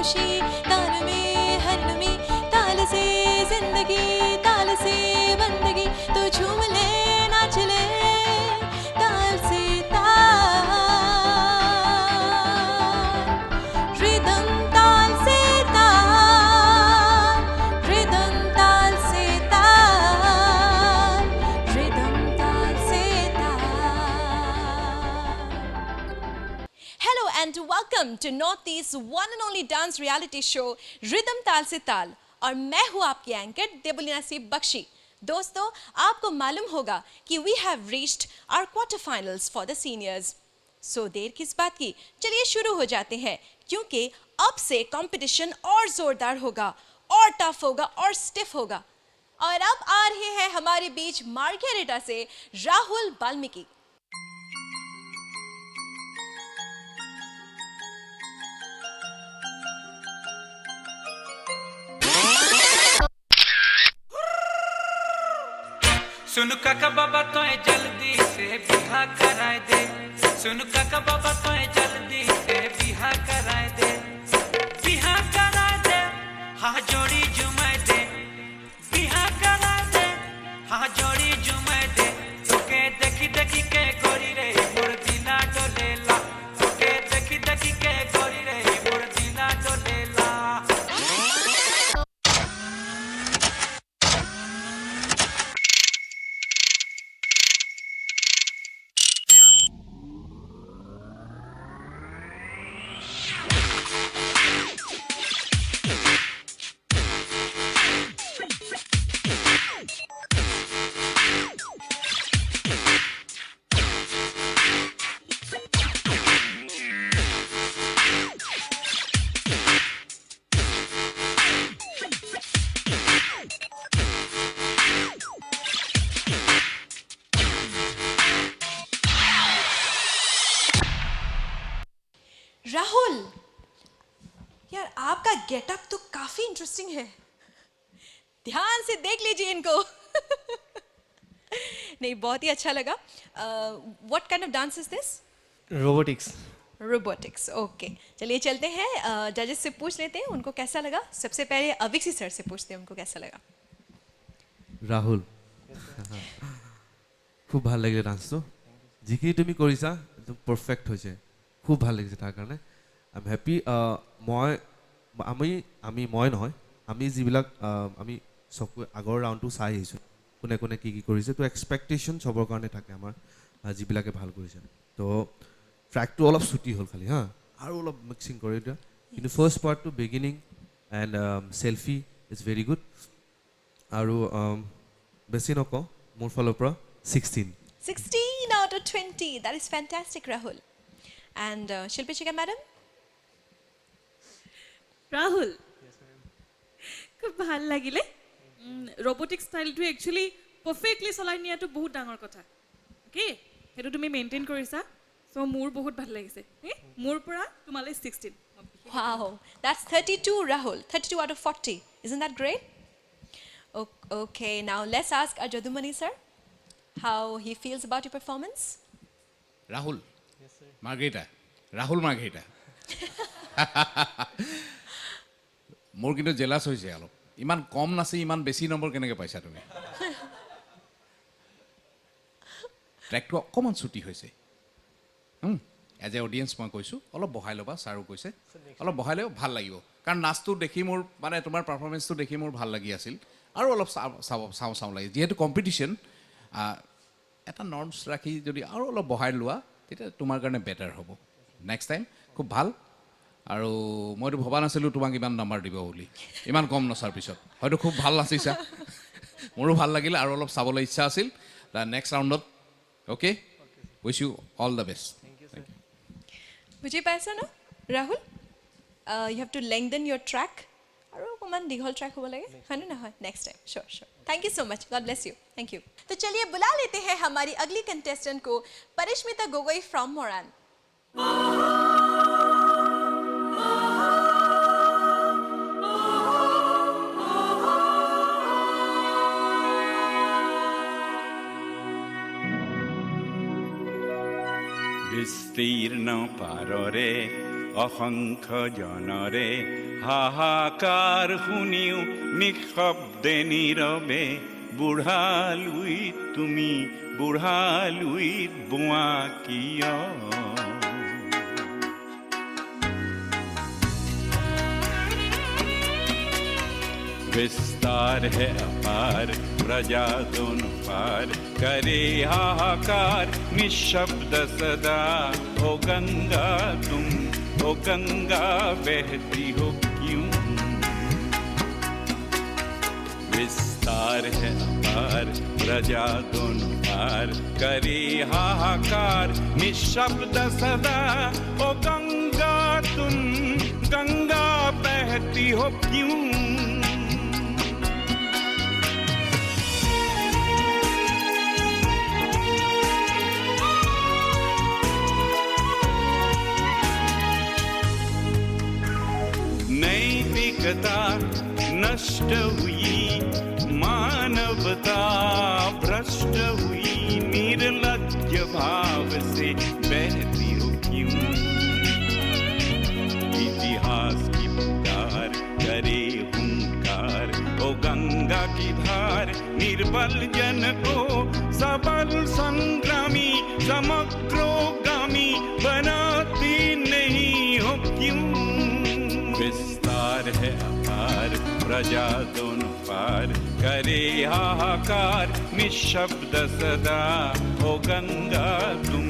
खुशी ताल में हर नमी ताल से जिंदगी ताल से बंदगी तो झूम ले नाच ले ताल से ताल रिदम ताल से ताल रिदम ताल से ताल रिदम ताल से ताल Hello and welcome to Northeast's one and only dance reality show Rhythm ताल से ताल और मैं हूँ आपकी एंकर देवलीना सी बख्शी। दोस्तों आपको मालूम होगा कि we have reached our quarter finals for the seniors. So देर किस बात की, चलिए शुरू हो जाते हैं क्योंकि अब से कंपटीशन और जोरदार होगा और टफ होगा और स्टिफ होगा। और अब आ रहे हैं हमारे बीच मार्गेरिटा से राहुल वाल्मीकि। सुन काका बाबा तोए जल्दी से बिहा कराए दे सुन काका बाबा तोए जल्दी से बिहा कराए दे हाँ जोड़ी जुमाए दे बिहा कराए दे हाँ जोड़ी जुमाए दे तोके देखी देखी के गोरी रे मोर दिला डोलेला तोके देखी देखी के गोरी रे मोर दिला डोलेला राहुल यार आपका गेटअप तो काफी इंटरेस्टिंग है, ध्यान से देख लीजिए इनको। नहीं बहुत ही अच्छा लगा। What kind of dance is this? Robotics. Robotics. Okay चलिए चलते हैं जजेस से पूछ लेते हैं उनको कैसा लगा। सबसे पहले अविक्सी सर से पूछते हैं उनको कैसा लगा। ৰাহুল খুব ভাল লাগিলে ডান্সটো যিখিনি তুমি কৰিছা একদম পাৰফেক্ট হৈছে খুব ভাল লাগিছে তাৰ কাৰণে আই এম হেপী মই নহয় আমি যিবিলাক আমি চব আগৰ ৰাউণ্ডটো চাই আহিছোঁ কোনে কোনে কি কি কৰিছে তো এক্সপেক্টেশ্যন চবৰ কাৰণে থাকে আমাৰ যিবিলাকে ভাল কৰিছে তো ট্ৰেকটো অলপ ছুটি হ'ল খালি হা আৰু অলপ মিক্সিং কৰি দিয়া কিন্তু ফাৰ্ষ্ট পাৰ্টটো beginning and selfie is very good আৰু বেছি নকওঁ মোৰ ফালৰ পৰা 16 out of 20. That is fantastic, Rahul. And Shilpi Chika madam? Rahul খুব ভাল লাগিলে রোবোটিক স্টাইলটো একচুয়ালি পারফেক্টলি চলাই নিয়াটো বহুত ডাঙৰ কথা ওকে সেইটো তুমি মেইনটেইন কৰিছা সো মোৰ বহুত ভাল লাগিছে মোৰ পৰা তোমালৈ 16 Wow, that's 32, Rahul. 32 out of 40. Isn't that great? Okay, now let's ask Ajadumani sir how he feels about your performance. Rahul. Yes, sir. Margarita. Rahul Margarita. মোৰ কিন্তু জেলাস হৈছে অলপ ইমান কম নাছে ইমান বেছি নম্বৰ কেনেকৈ পাইছা তুমি ট্ৰেকটো অকণমান ছুটি হৈছে এজ এ অডিয়েঞ্চ মই কৈছোঁ অলপ বহাই ল'বা ছাৰো কৈছে অলপ বহাই ল'ব ভাল লাগিব কাৰণ নাচটো দেখি মোৰ মানে তোমাৰ পাৰফৰ্মেঞ্চটো দেখি মোৰ ভাল লাগি আছিল আৰু অলপ চাওঁ লাগে যিহেতু কম্পিটিশ্যন এটা নৰ্মছ ৰাখি যদি আৰু অলপ বহাই লোৱা তেতিয়া তোমাৰ কাৰণে বেটাৰ হ'ব নেক্সট টাইম খুব ভাল আৰু মইতো ভবা নাছিলোঁ তোমাক ইমান নাম্বাৰ দিব বুলি ইমান কম নচাৰ পিছত হয়তো খুব ভাল নাচিছা মোৰো ভাল লাগিলে আৰু অলপ চাবলৈ ইচ্ছা আছিল নেক্সট ৰাউণ্ডত okay wish you all the best বুজি পাইছা ন Rahul you have to lengthen your track আৰু অকমান দীঘল ট্ৰেক হ'ব লাগে হয়নে নহয় next time sure thank you so much God bless you thank you तो चलिए बुला लेते हैं हमारी अगली कंटेस्टेंट को परिश्मिता गोगोई फ्रॉम मोरान বিস্তীর্ণ পাররে অসংখ্য জনৰে হাহাকাৰ শুনিও নিঃশব্দে নীৰৱে বুঢ়ালুইত তুমি বুঢ়ালুইত বোৱা কিয় विस्तार है अपार प्रजा दोनों पार करे हाहाकार निशब्द सदा ओ गंगा तुम ओ गंगा बहती हो क्यों विस्तार है अपार प्रजा दोनों पार करे हाहाकार निशब्द सदा ओ गंगा तुम गंगा बहती हो क्यों नैतिकता नष्ट हुई मानवता भ्रष्ट हुई निर्लज्ज भाव से बहती हो क्यों इतिहास की पुकार करे हुंकार ओ गंगा की धार निर्बल जन को सबल संग्रामी समग्रोगामी बनाती नहीं हो क्यों विस्तार है अपार प्रजा दोनों पार करे हाहाकार निशब्द सदा ओ गंगा तुम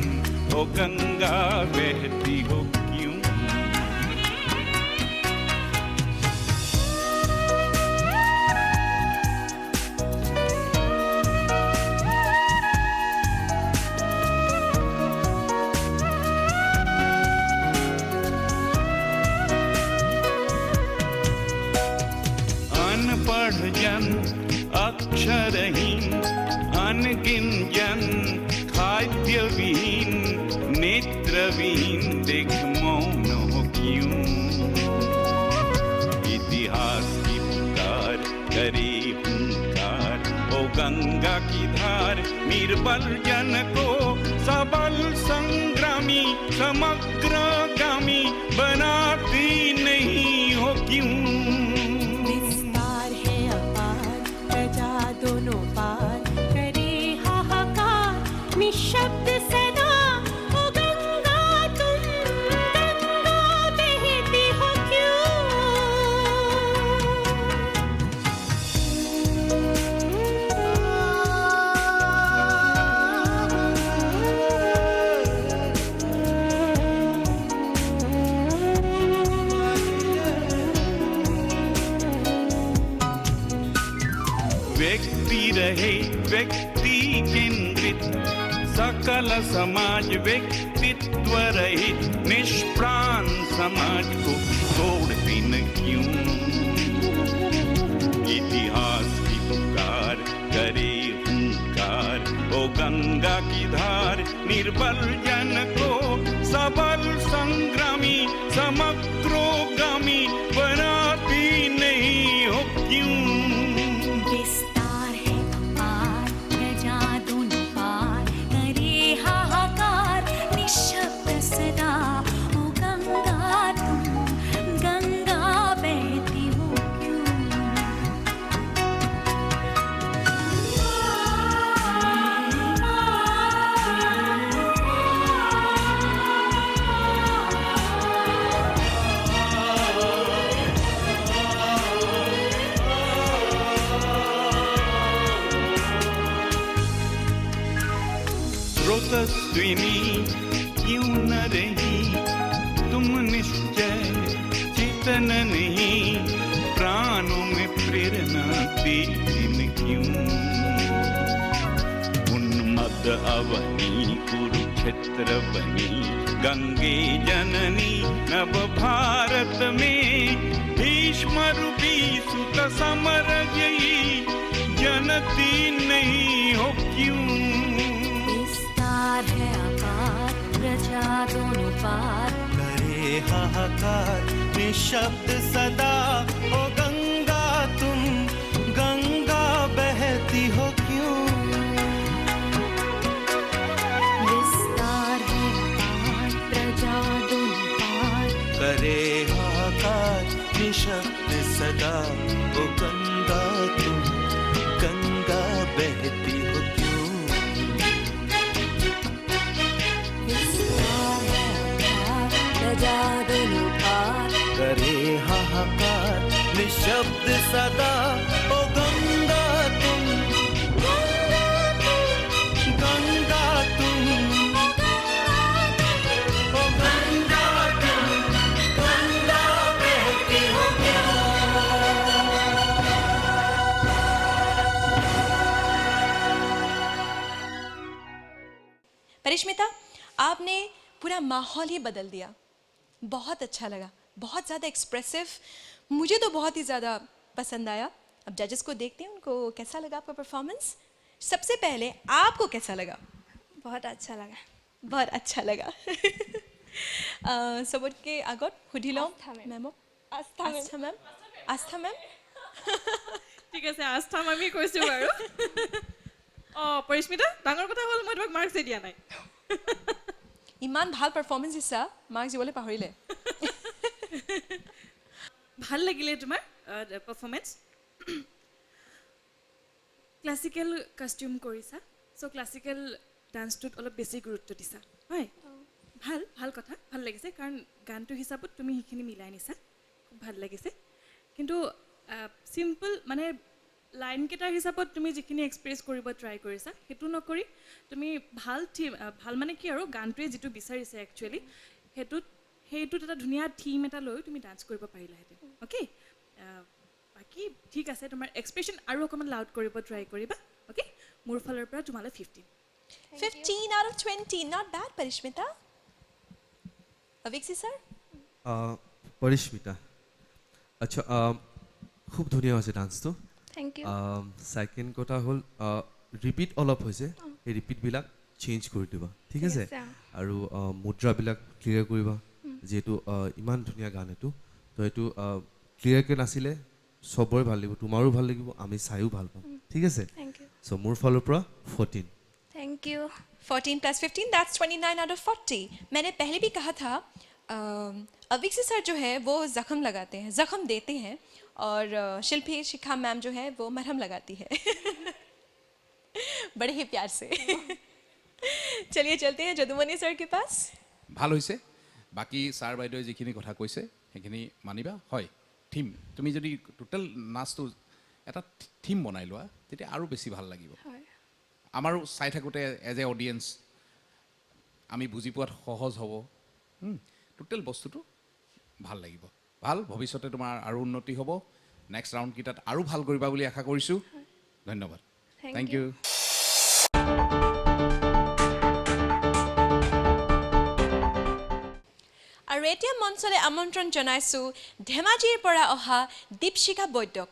ओ गंगा बहती हो क्यों अनपढ़ जन अक्षरहीन अनगिन जन खाद्यविहीन नेत्रविहीन देख मौन हो क्यों इतिहास की पुकार करे हुंकार ओ गंगा की धार निर्बल जन को सबल संग्रामी समग्रगामी बनाती नहीं हो क्यों दोनों पार करे हाहाकार निशब्द सदा ओ गंगा तुम गंगा बहती हो क्यों व्यक्ति रहे व्यक्ति केंद्रित सकल समाज व्यक्तित्व रहित निष्प्राण समाज को तोड़ते न क्यों इतिहास की पुकार करे हुंकार ओ गंगा की धार निर्बल जन को सबल संग्रामी समग्रोगामी बनाती नहीं हो क्यों विस्तार है अपार प्रजा दोनों पार करे हाहाकार निशब्द सदा ओ गंगा तुम गंगा बहती हो क्यों स्रोतस्विनी क्यों न रही तुम निश्चय चेतन नहीं प्राणों में प्रेरणा दिन क्यों उन्मद अवनी कुरुक्षेत्र बनी गंगे जननी नव भारत में भीष्म रूपी सुत समर गई जनती नहीं हो क्यों विस्तार है अपार प्रजा दोनों पार करे हाहाकार निशब्द सदा ओ गंगा तुम गंगा बहती हो क्यों विस्तार है अपार प्रजा दोनों पार सदा ओ गंगा तुम गंगा बहती हो क्यों विस्तार है अपार प्रजा दोनों पार करे हाहाकार निशब्द सदा ओ गंगा तुम गंगा तुम ओ गंगा तुम गंगा बहती हो परिश्मिता, आपने पूरा माहौल ही बदल दिया. बहुत अच्छा लगा, बहुत ज़्यादा एक्सप्रेसिव. मुझे तो बहुत ही ज़्यादा पसंद आया. अब जजेस को देखते हैं उनको कैसा लगा आपका परफॉर्मेंस. सबसे पहले आपको कैसा लगा? बहुत अच्छा लगा बहुत अच्छा लगा. চবতকৈ আগত সুধি লওঁ আস্থা মেম. মেমক. আস্থা মেম. আস্থা মেম. আস্থা মেম. ঠিক আছে আস্থা আমি কৈছোঁ বাৰু অঁ পৰিস্মিতা ডাঙৰ কথা হ'ল মই তোমাক মাৰ্কছ দিয়া নাই ইমান ভাল পাৰফৰ্মেঞ্চ দিছা, মাৰ্কছ দিবলৈ পাহৰিলে. ভাল লাগিলে তোমাৰ পাৰফৰ্মেঞ্চ ক্লাছিকেল কাষ্টিউম কৰিছা চ' ক্লাছিকেল ডান্সটোত অলপ বেছি গুৰুত্ব দিছা হয় ভাল ভাল কথা ভাল লাগিছে কাৰণ গানটো হিচাপত তুমি সেইখিনি মিলাই নিছা খুব ভাল লাগিছে কিন্তু চিম্পল মানে লাইনকেইটাৰ হিচাপত তুমি যিখিনি এক্সপ্ৰেছ কৰিব ট্ৰাই কৰিছা সেইটো নকৰি তুমি ভাল থিম ভাল মানে কি আৰু গানটোৱে যিটো বিচাৰিছে একচুৱেলি সেইটোত এটা ধুনীয়া থিম এটা লৈ তুমি ডান্স কৰিব পাৰিলাহেঁতেন অ'কে বাকী ঠিক আছে তোমাৰ এক্সপ্ৰেশ্যন আৰু অকণমান লাউড কৰিব ট্ৰাই কৰিবা অ'কে মোৰ ফালৰ পৰা তোমালৈ 15 15 out of 20. Not bad, Parishmita. Aviksi sir? Parismita আচ্ছা খুব ধুনীয়া হৈছে ডান্সটো. থেংক ইউ ছেকেণ্ড কথা হ'ল ৰিপিট অলপ হৈছে সেই ৰিপিটবিলাক চেঞ্জ কৰি দিবা ঠিক আছে আছে, আৰু মুদ্ৰাবিলাক ক্লিয়াৰ কৰিবা যিহেতু ইমান ধুনীয়া গান এইটো তো এইটো ক্লিয়াৰকৈ নাছিলে চবৰে ভাল লাগিব তোমাৰো ভাল লাগিব আমি চায়ো ভাল পাম ঠিক আছে থেংক ইউ চ' মোৰ ফালৰ পৰা 14 thank you 14 plus 15, that's 29 out of 40. मैंने पहले भी कहा था अविक्सी सर जो है वो ज़ख्म लगाते हैं, ज़ख्म देते हैं और शिल्पी शिखा मैम जो है वो मरहम लगाती है. बड़े ही प्यार से. चलिए चलते हैं जदुमनी सर के पास. ভাল হৈছে বাকী ছাৰ বাইদেৱে যিখিনি কথা কৈছে সেইখিনি মানিবা হয় থিম তুমি যদি টোটেল নাচটো এটা থিম বনাই লোৱা তেতিয়া আৰু বেছি ভাল লাগিব হয় আমাৰো চাই থাকোঁতে এজ এ অডিয়েঞ্চ আমি বুজি পোৱাত সহজ হ'ব টোটেল বস্তুটো ভাল লাগিব ভাল ভৱিষ্যতে তোমাৰ আৰু উন্নতি হ'ব নেক্সট ৰাউণ্ডকেইটাত আৰু ভাল কৰিবা বুলি আশা কৰিছোঁ ধন্যবাদ Thank থেংক you. ইউ আৰু এতিয়া মঞ্চলৈ আমন্ত্ৰণ জনাইছোঁ ধেমাজিৰ পৰা অহা দীপশিখা বৈদ্যক.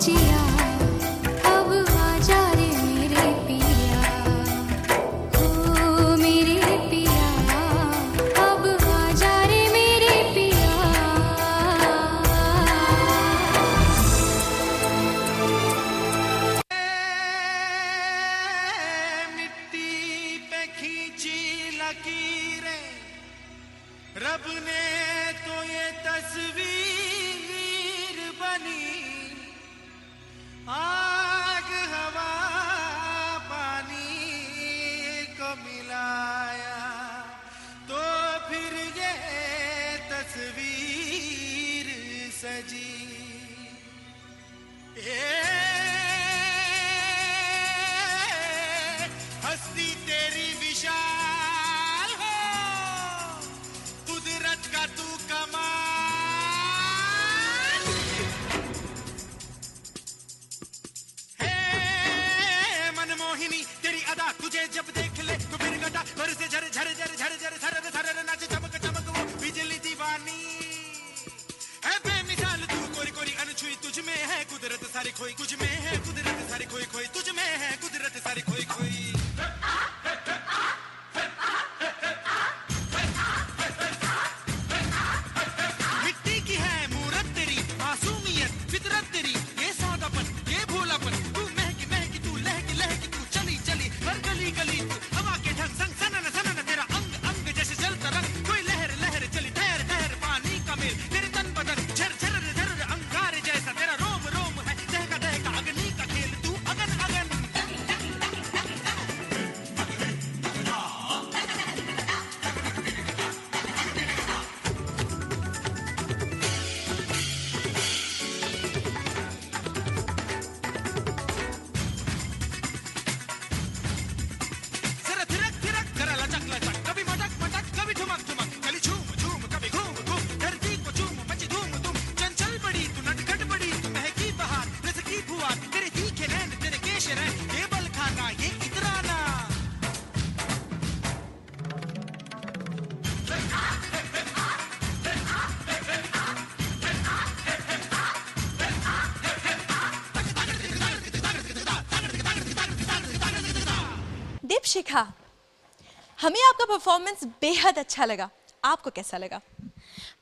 जिया अब आजा रे मेरे पिया हो मेरे पिया अब आजा रे मेरे पिया मिट्टी पे खींची लकीरें रब ने तो ये तस्वीर बनी आग हवा पानी को मिलाया तो फिर ये तस्वीर सजी हस्ती तेरी विशाल हो कुदरत का तू कमाल है मनमोहिनी तेरी अदा तुझे जब देख ले तो फिर गटा घर से झर झर झर झर झर झर झर नाच चमक चमक वो बिजली दीवानी है बेमिसाल तू कोरी कोरी अनछुई तुझ में है कुदरत सारी खोई तुझ में है कुदरत सारी खोई खोई तुझ में है कुदरत सारी खोई खोई मिट्टी की है मूरत तेरी मासूमियत फितरत तेरी ये सादापन ये भोलापन तू महकी महकी तू लहकी लहकी तू चली चली हर गली गली तू हवा के ढंग संग सनन सनन तेरा अंग अंग जैसे जलता रंग कोई लहर लहर चली ठहर ठहर पानी का मेल तेरे तन बदन झर झर झर अंगारे जैसा तेरा रोम रोम है दहका दहका अग्नि का खेल तू अगन अगन जरा थिरक थिरक जरा लचक लचक कभी मटक मटक कभी ठुमक ठुमक चली झूम झूम कभी घूम घूम धरती को झूम मची धूम धूम चंचल बड़ी तू नटखट बड़ी तू महकी बहार रस की फुहार तेरे तीखे नैन तेरे केश रैन ये बल खाना ये इतराना दीपशिखा, हमें आपका परफॉर्मेंस बेहद अच्छा लगा। आपको कैसा लगा?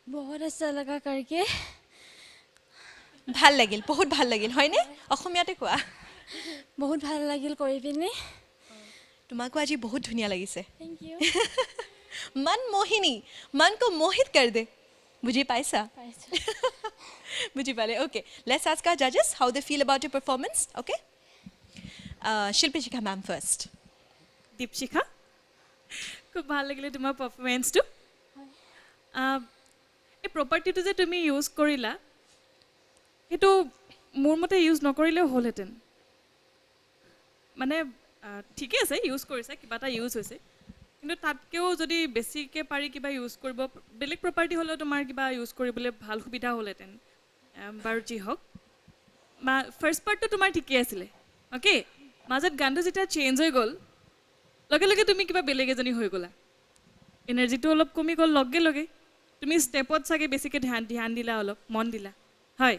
बहुत अच्छा लगा करके ভাল লাগিল, বহুত ভাল লাগিল হয়নে? অসমীয়াতে কোৱা। बहुत ভাল লাগিল কৰি পিনে তোমাকো আজি বহুত ধুনীয়া লাগিছে। थैंक यू मन मोहिनी, मन को मोहित कर दे। बुझी पाइसा? बुझी पाले। ओके, लेट्स आस्क आवर जजेस how they feel about your performance. Okay, Shilpi Shikha ma'am first. Dipshikha খুব ভাল লাগিলে তোমাৰ পাৰফৰ্মেঞ্চটো এই প্ৰপাৰ্টিটো যে তুমি ইউজ কৰিলা সেইটো মোৰ মতে ইউজ নকৰিলেও হ'লহেঁতেন মানে ঠিকে আছে ইউজ কৰিছা কিবা এটা ইউজ হৈছে কিন্তু তাতকৈও যদি বেছিকৈ পাৰি কিবা ইউজ কৰিব বেলেগ প্ৰপাৰ্টি হ'লেও তোমাৰ কিবা ইউজ কৰিবলৈ ভাল সুবিধা হ'লহেঁতেন বাৰু যি হওক ফাৰ্ষ্ট পাৰ্টটো তোমাৰ ঠিকেই আছিলে অ'কে মাজত গানটো যেতিয়া চেঞ্জ হৈ গ'ল লগে লগে তুমি কিবা বেলেগ এজনী হৈ গ'লা এনাৰ্জিটো অলপ কমি গ'ল লগে লগে তুমি ষ্টেপত চাগে বেছিকৈ ধ্যান দিলা অলপ মন দিলা হয়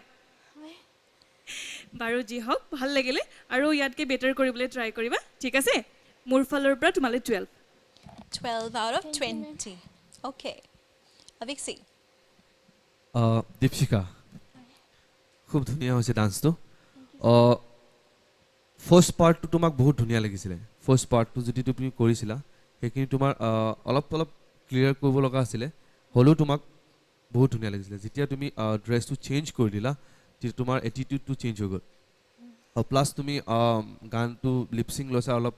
বাৰু যি হওক ভাল লাগিলে আৰু ইয়াতকৈ বেটাৰ কৰিবলৈ ট্ৰাই কৰিবা ঠিক আছে মোৰ ফালৰ পৰা তোমালৈ 12 out of 20. Okay, Aviksi. দীপশিখা খুব ধুনীয়া হৈছে ডান্সটো ফাৰ্ষ্ট পাৰ্টটো তোমাক বহুত ধুনীয়া লাগিছিলে ফাৰ্ষ্ট পাৰ্টটো যদি তুমি কৰিছিলা সেইখিনি তোমাৰ অলপ অলপ ক্লিয়াৰ কৰিব লগা আছিলে হ'লেও তোমাক বহুত ধুনীয়া লাগিছিলে যেতিয়া তুমি ড্ৰেছটো চেঞ্জ কৰি দিলা তেতিয়া তোমাৰ এটিটিউডটো চেঞ্জ হৈ গ'ল আৰু প্লাছ তুমি গানটো লিপছিং লৈছা অলপ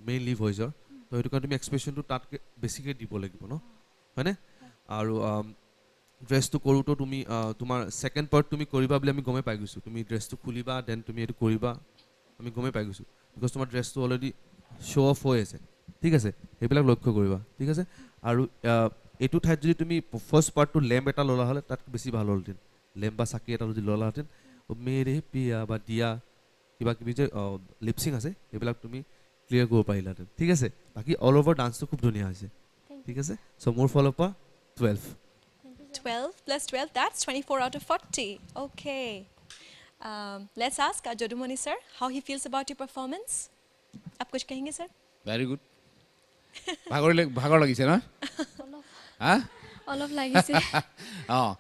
মেইনলি ভইচৰ তো সেইটো কাৰণে তুমি এক্সপ্ৰেশ্যনটো তাতকৈ বেছিকৈ দিব লাগিব ন হয়নে আৰু ড্ৰেছটো কৰোঁতে তুমি তোমাৰ ছেকেণ্ড পাৰ্ট তুমি কৰিবা বুলি আমি গমেই পাই গৈছোঁ তুমি ড্ৰেছটো খুলিবা দেন তুমি এইটো কৰিবা আমি গমেই পাই গৈছোঁ বিকজ তোমাৰ ড্ৰেছটো অলৰেডি শ্ব' অফ হৈ আছে ঠিক আছে সেইবিলাক লক্ষ্য কৰিবা ঠিক আছে আৰু এইটো ঠাইত যদি তুমি ফাৰ্ষ্ট পাৰ্টটো লেম্প এটা ল'লা হ'লে তাত বেছি ভাল হ'লহেঁতেন লেম্প বা চাকি এটা যদি ল'লাহেঁতেন মেৰে পিয়া বা দিয়া কিবা কিবি যে লিপছিং আছে সেইবিলাক তুমি ক্লিয়াৰ কৰিব পাৰিলাহেঁতেন ঠিক আছে বাকী অল অভাৰ ডান্সটো খুব ধুনীয়া হৈছে ঠিক আছে চ' মোৰ ফালৰ পৰা 12 12 plus 12, that's 24 out of 40. Okay. Let's ask our Jodumoni sir how he feels about your performance. आप कुछ कहेंगे sir? ভেৰি গুড ভাগৰ লাগিছে ন হা অলপ লাগিছে অঁ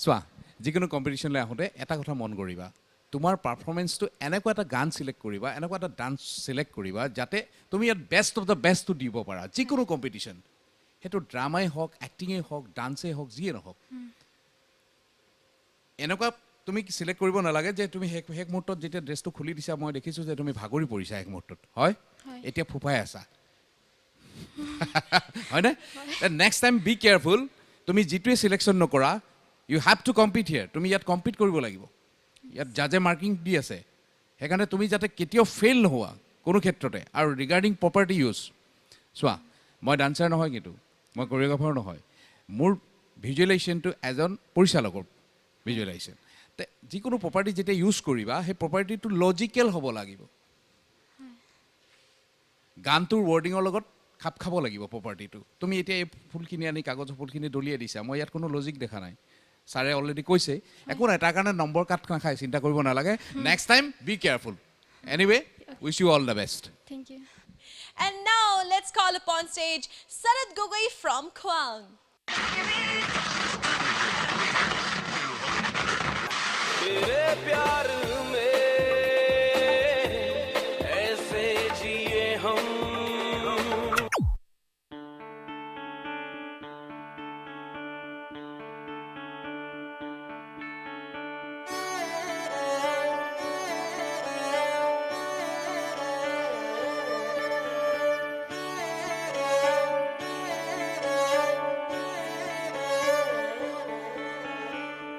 চোৱা যিকোনো কম্পিটিশ্যনলৈ আহোঁতে এটা কথা মন কৰিবা তোমাৰ পাৰফৰ্মেঞ্চটো এনেকুৱা এটা গান চিলেক্ট কৰিবা এনেকুৱা এটা ডান্স চিলেক্ট কৰিবা যাতে তুমি ইয়াত বেষ্ট অফ দ্য বেষ্টটো দিব পাৰা যিকোনো কম্পিটিশ্যন সেইটো ড্ৰামাই হওক এক্টিঙেই হওক ডান্সেই হওক যিয়ে নহওক এনেকুৱা তুমি চিলেক্ট কৰিব নালাগে যে তুমি শেষ মুহূৰ্তত যেতিয়া ড্ৰেছটো খুলি দিছা মই দেখিছোঁ যে তুমি ভাগৰি পৰিছা এক মুহূৰ্তত হয় এতিয়া ফুফাই আছা হয়নে নেক্সট টাইম বি কেয়াৰফুল তুমি যিটোৱে চিলেকশ্যন নকৰা ইউ হেভ টু কম্পিট হিয়াৰ তুমি ইয়াত কম্পিট কৰিব লাগিব ইয়াত জাজে মাৰ্কিং দি আছে সেইকাৰণে তুমি যাতে কেতিয়াও ফেইল নোহোৱা কোনো ক্ষেত্ৰতে আৰু ৰিগাৰ্ডিং প্ৰপাৰ্টি ইউজ চোৱা মই ডান্সাৰ নহয় কিন্তু মই কৰিঅ'গ্ৰাফাৰ নহয় মোৰ ভিজুৱেলাইজেশ্যনটো এজন পৰিচালকৰ ভিজুৱেলাইজেশ্যন যিকোনো প্ৰপাৰ্টি যেতিয়া ইউজ কৰিবা সেই প্ৰপাৰ্টিটো লজিকেল হ'ব লাগিব গানটোৰ ৱৰ্ডিঙৰ লগত খাপ খাব লাগিব প্ৰপাৰ্টিটো তুমি এতিয়া এই ফুলখিনি আনি কাগজৰ ফুলখিনি দলিয়াই দিছা মই ইয়াত কোনো লজিক দেখা নাই ছাৰে অলৰেডি কৈছে একো নাই তাৰ কাৰণে নম্বৰ কাট নাখায় চিন্তা কৰিব নালাগে next time be careful anyway wish you all the best thank you And now let's call upon stage Sarat Gogoi from Khwaung. तेरे प्यार में ऐसे जिए हम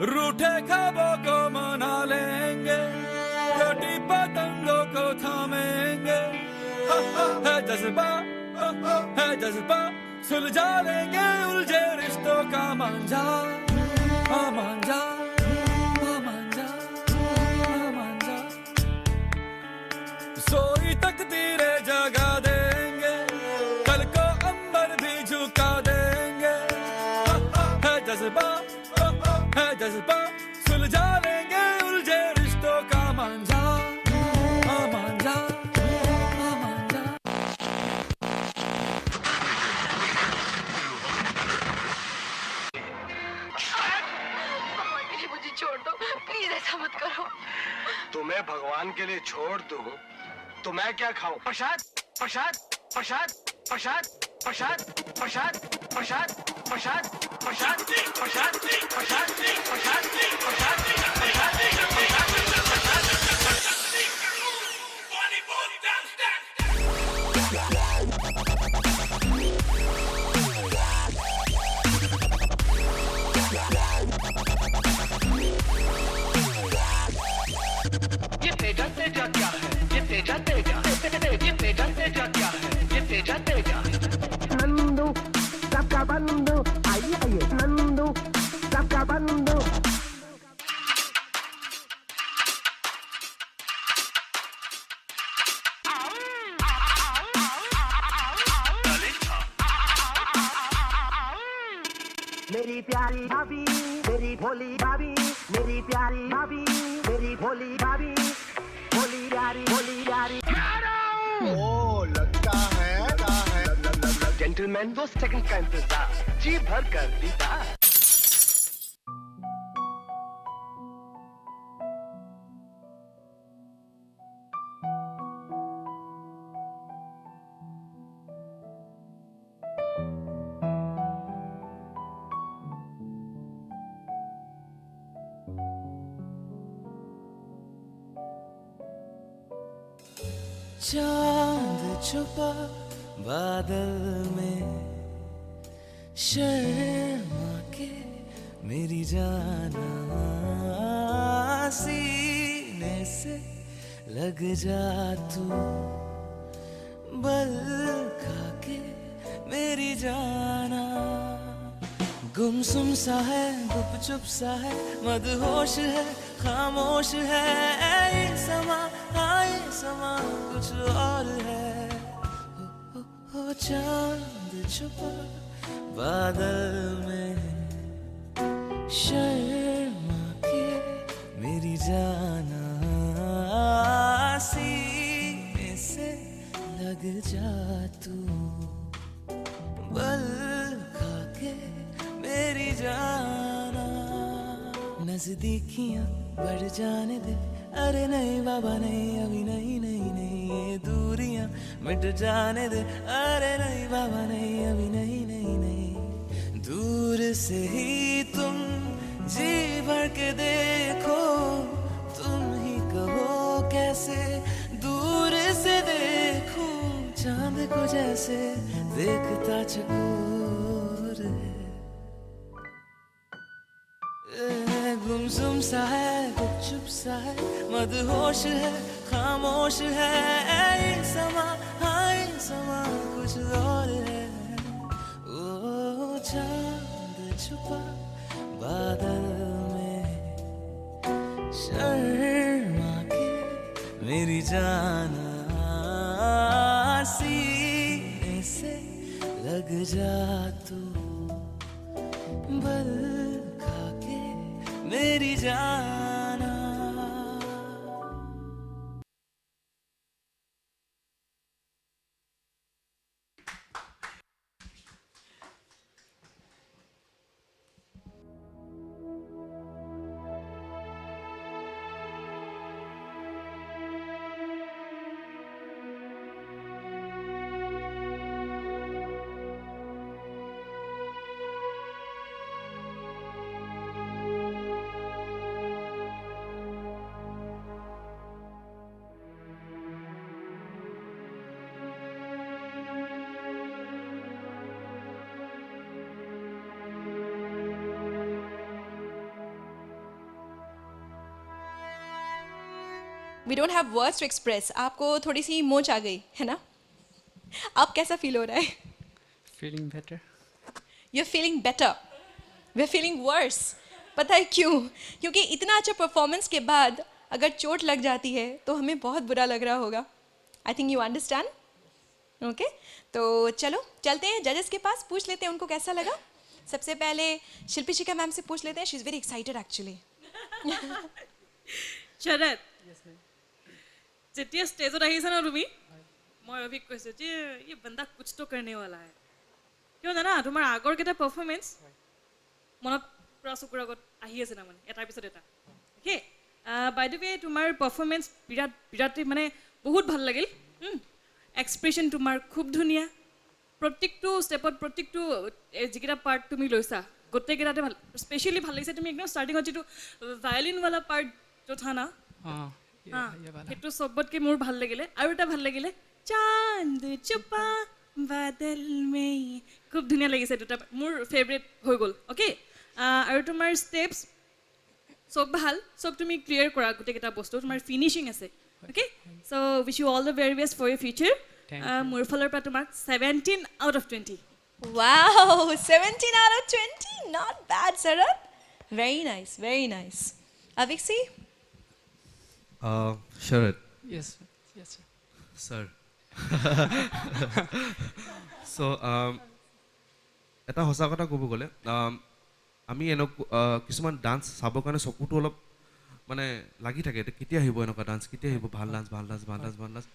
रूठे ख्वाबों को मना लेंगे कटी पतंगों को थामेंगे है जज्बा सुलझा लेंगे उलझे रिश्तों का मांझा मांझा मांझा मांझा सोई तकदीरें जगा देंगे कल को अंबर भी झुका देंगे है जज्बा सुलझा लेंगे उलझे रिश्तों का मांझा मांझा मांझा मुझे छोड़ दो प्लीज ऐसा मत करो तुम्हें भगवान के लिए छोड़ दूं तो मैं क्या खाऊं प्रसाद प्रसाद प्रसाद प्रसाद प्रसाद प्रसाद प्रसाद प्रसाद प्रसाद प्रसाद प्रसाद प्रसाद ये तेजा तेजा क्या है ये तेजा तेजा ये तेजा तेजा क्या है ये तेजा तेजा नंदू सबका बंधु आइए आइए नंदू सबका बंधु मेरी प्यारी भाभी मेरी भोली भाभी मेरी प्यारी भाभी मेरी भोली भाभी भोली प्यारी ओ लगता है जेंटलमैन 2 सेकंड का इंतजार जी भर कर दीदा चांद छुपा बादल में शर्मा के मेरी जाना सीने से लग जा तू बल खा के मेरी जाना गुमसुम सा है गुपचुप सा है मदहोश है खामोश है ये समा कुछ और है हो चांद छुपा बादल में शर्मा के मेरी जाना नजदीकियां बढ़ जाने दे, अरे नहीं बाबा नहीं, अभी नहीं नहीं नहीं, ये दूरियां मिट जाने दे, अरे नहीं बाबा नहीं, अभी नहीं नहीं नहीं। दूर से ही तुम जी भर के देखो, तुम ही कहो कैसे दूर से देखूं चांद को जैसे देखता चकोर है। गुमसुम सा है, गुपचुप सा है, मदहोश है, खामोश है, ये समा, हाँ ये समा कुछ और है। ओ चांद छुपा बादल में, शर्मा के मेरी जाना सीने से लग जा तू, बल खा के मेरी जाना। We don't have words to express. आपको थोड़ी सी मोच आ गई है ना? आप कैसा फील हो रहा है? Feeling better. You're feeling better. We're feeling worse. पता है क्यों? क्योंकि इतना अच्छा परफॉर्मेंस के बाद अगर चोट लग जाती है तो हमें बहुत बुरा लग रहा होगा. I think you understand? Okay? तो चलो चलते हैं जजेस के पास, पूछ लेते हैं उनको कैसा लगा. सबसे पहले शिल्पी शिखा मैम से पूछ लेते हैं. She's very excited actually. शरद, যেতিয়া ষ্টেজত আহিছা না তুমি, মই অভিক কৈছোঁ যে এই বন্দা কুছ তো करने वाला है. কিয় জানা, তোমাৰ আগৰ কেইটা পাৰফৰ্মেন্স মনত পুৰা চকুৰ আগত আহি আছে না, মানে এটাৰ পিছত এটা. অ'কে, বাই দ্য ৱে তোমাৰ পাৰফৰ্মেন্স বিৰাটেই মানে বহুত ভাল লাগিল. এক্সপ্ৰেশ্যন তোমাৰ খুব ধুনীয়া. প্ৰত্যেকটো ষ্টেপত প্ৰত্যেকটো যিকেইটা পাৰ্ট তুমি লৈছা গোটেইকেইটাতে ভাল. স্পেচিয়েলি ভাল লাগিছে তুমি একদম ষ্টাৰ্টিঙত যিটো ভায়লিনৱালা পাৰ্ট जो था ना, সেইটো চবতকে মোৰ ভাল লাগিলে. আৰু এটা ভাল লাগিলে চাঁদ চুপা বাদল মে, খুব ধুনীয়া লাগিছে. দুটা মোৰ ফেভৰেট হৈ গ'ল. অ'কে, আৰু তোমাৰ ষ্টেপছ চব ভাল, চব তুমি ক্লিয়াৰ কৰা গোটেইকেইটা বস্তু. তোমাৰ ফিনিচিং আছে. Okay, so' wish you all the very best for your future. মোৰ ফালৰ পৰা তোমাক 17 out of 20. Wow, 17 out of 20. Not bad, Sarad. Very nice, very nice. Aviksi? Sharad. Yes, yes, sir. Sir. So, এটা সঁচা কথা ক'ব গ'লে আমি কিছুমান ডান্স চাবৰ কাৰণে চকুটো অলপ মানে লাগি থাকে, কেতিয়া আহিব এনেকুৱা ডান্স, কেতিয়া আহিব ভাল ডান্স, ভাল ডান্স, ভাল ডান্স, ভাল ডান্স.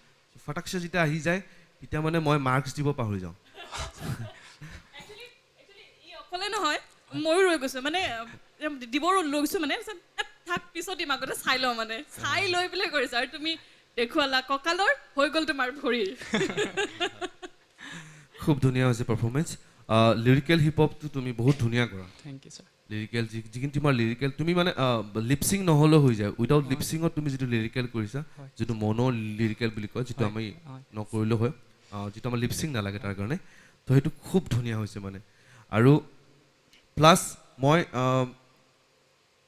ফটাকছে যেতিয়া আহি যায় তেতিয়া মানে মই মাৰ্কছ দিব পাহৰি যাওঁ. অকলে নহয়, ময়ো ৰৈ গৈছোঁ, মানে দিবৰ লৈছোঁ, মানে থাক পিছত দিম, আগতে চাই লওঁ, মানে চাই লৈ পেলাই কৰিছোঁ. আৰু তুমি দেখুৱালা কঁকালৰ, হৈ গ'ল তোমাৰ ভৰিৰ. খুব ধুনীয়া হৈছে পাৰফৰ্মেঞ্চ. লিৰিকেল হিপ হপটো তুমি বহুত ধুনীয়া কৰা. Thank you, sir. লিৰিকেল যিখিনি তোমাৰ লিৰিকেল, তুমি মানে লিপচিং নহ'লেও হৈ যায়. উইদাউট লিপচিঙত তুমি যিটো লিৰিকেল কৰিছা, যিটো মনো লিৰিকেল বুলি কয়, যিটো আমি নকৰিলেও হয়, যিটো আমাৰ লিপচিং নালাগে তাৰ কাৰণে, তো সেইটো খুব ধুনীয়া হৈছে মানে. আৰু প্লাছ মই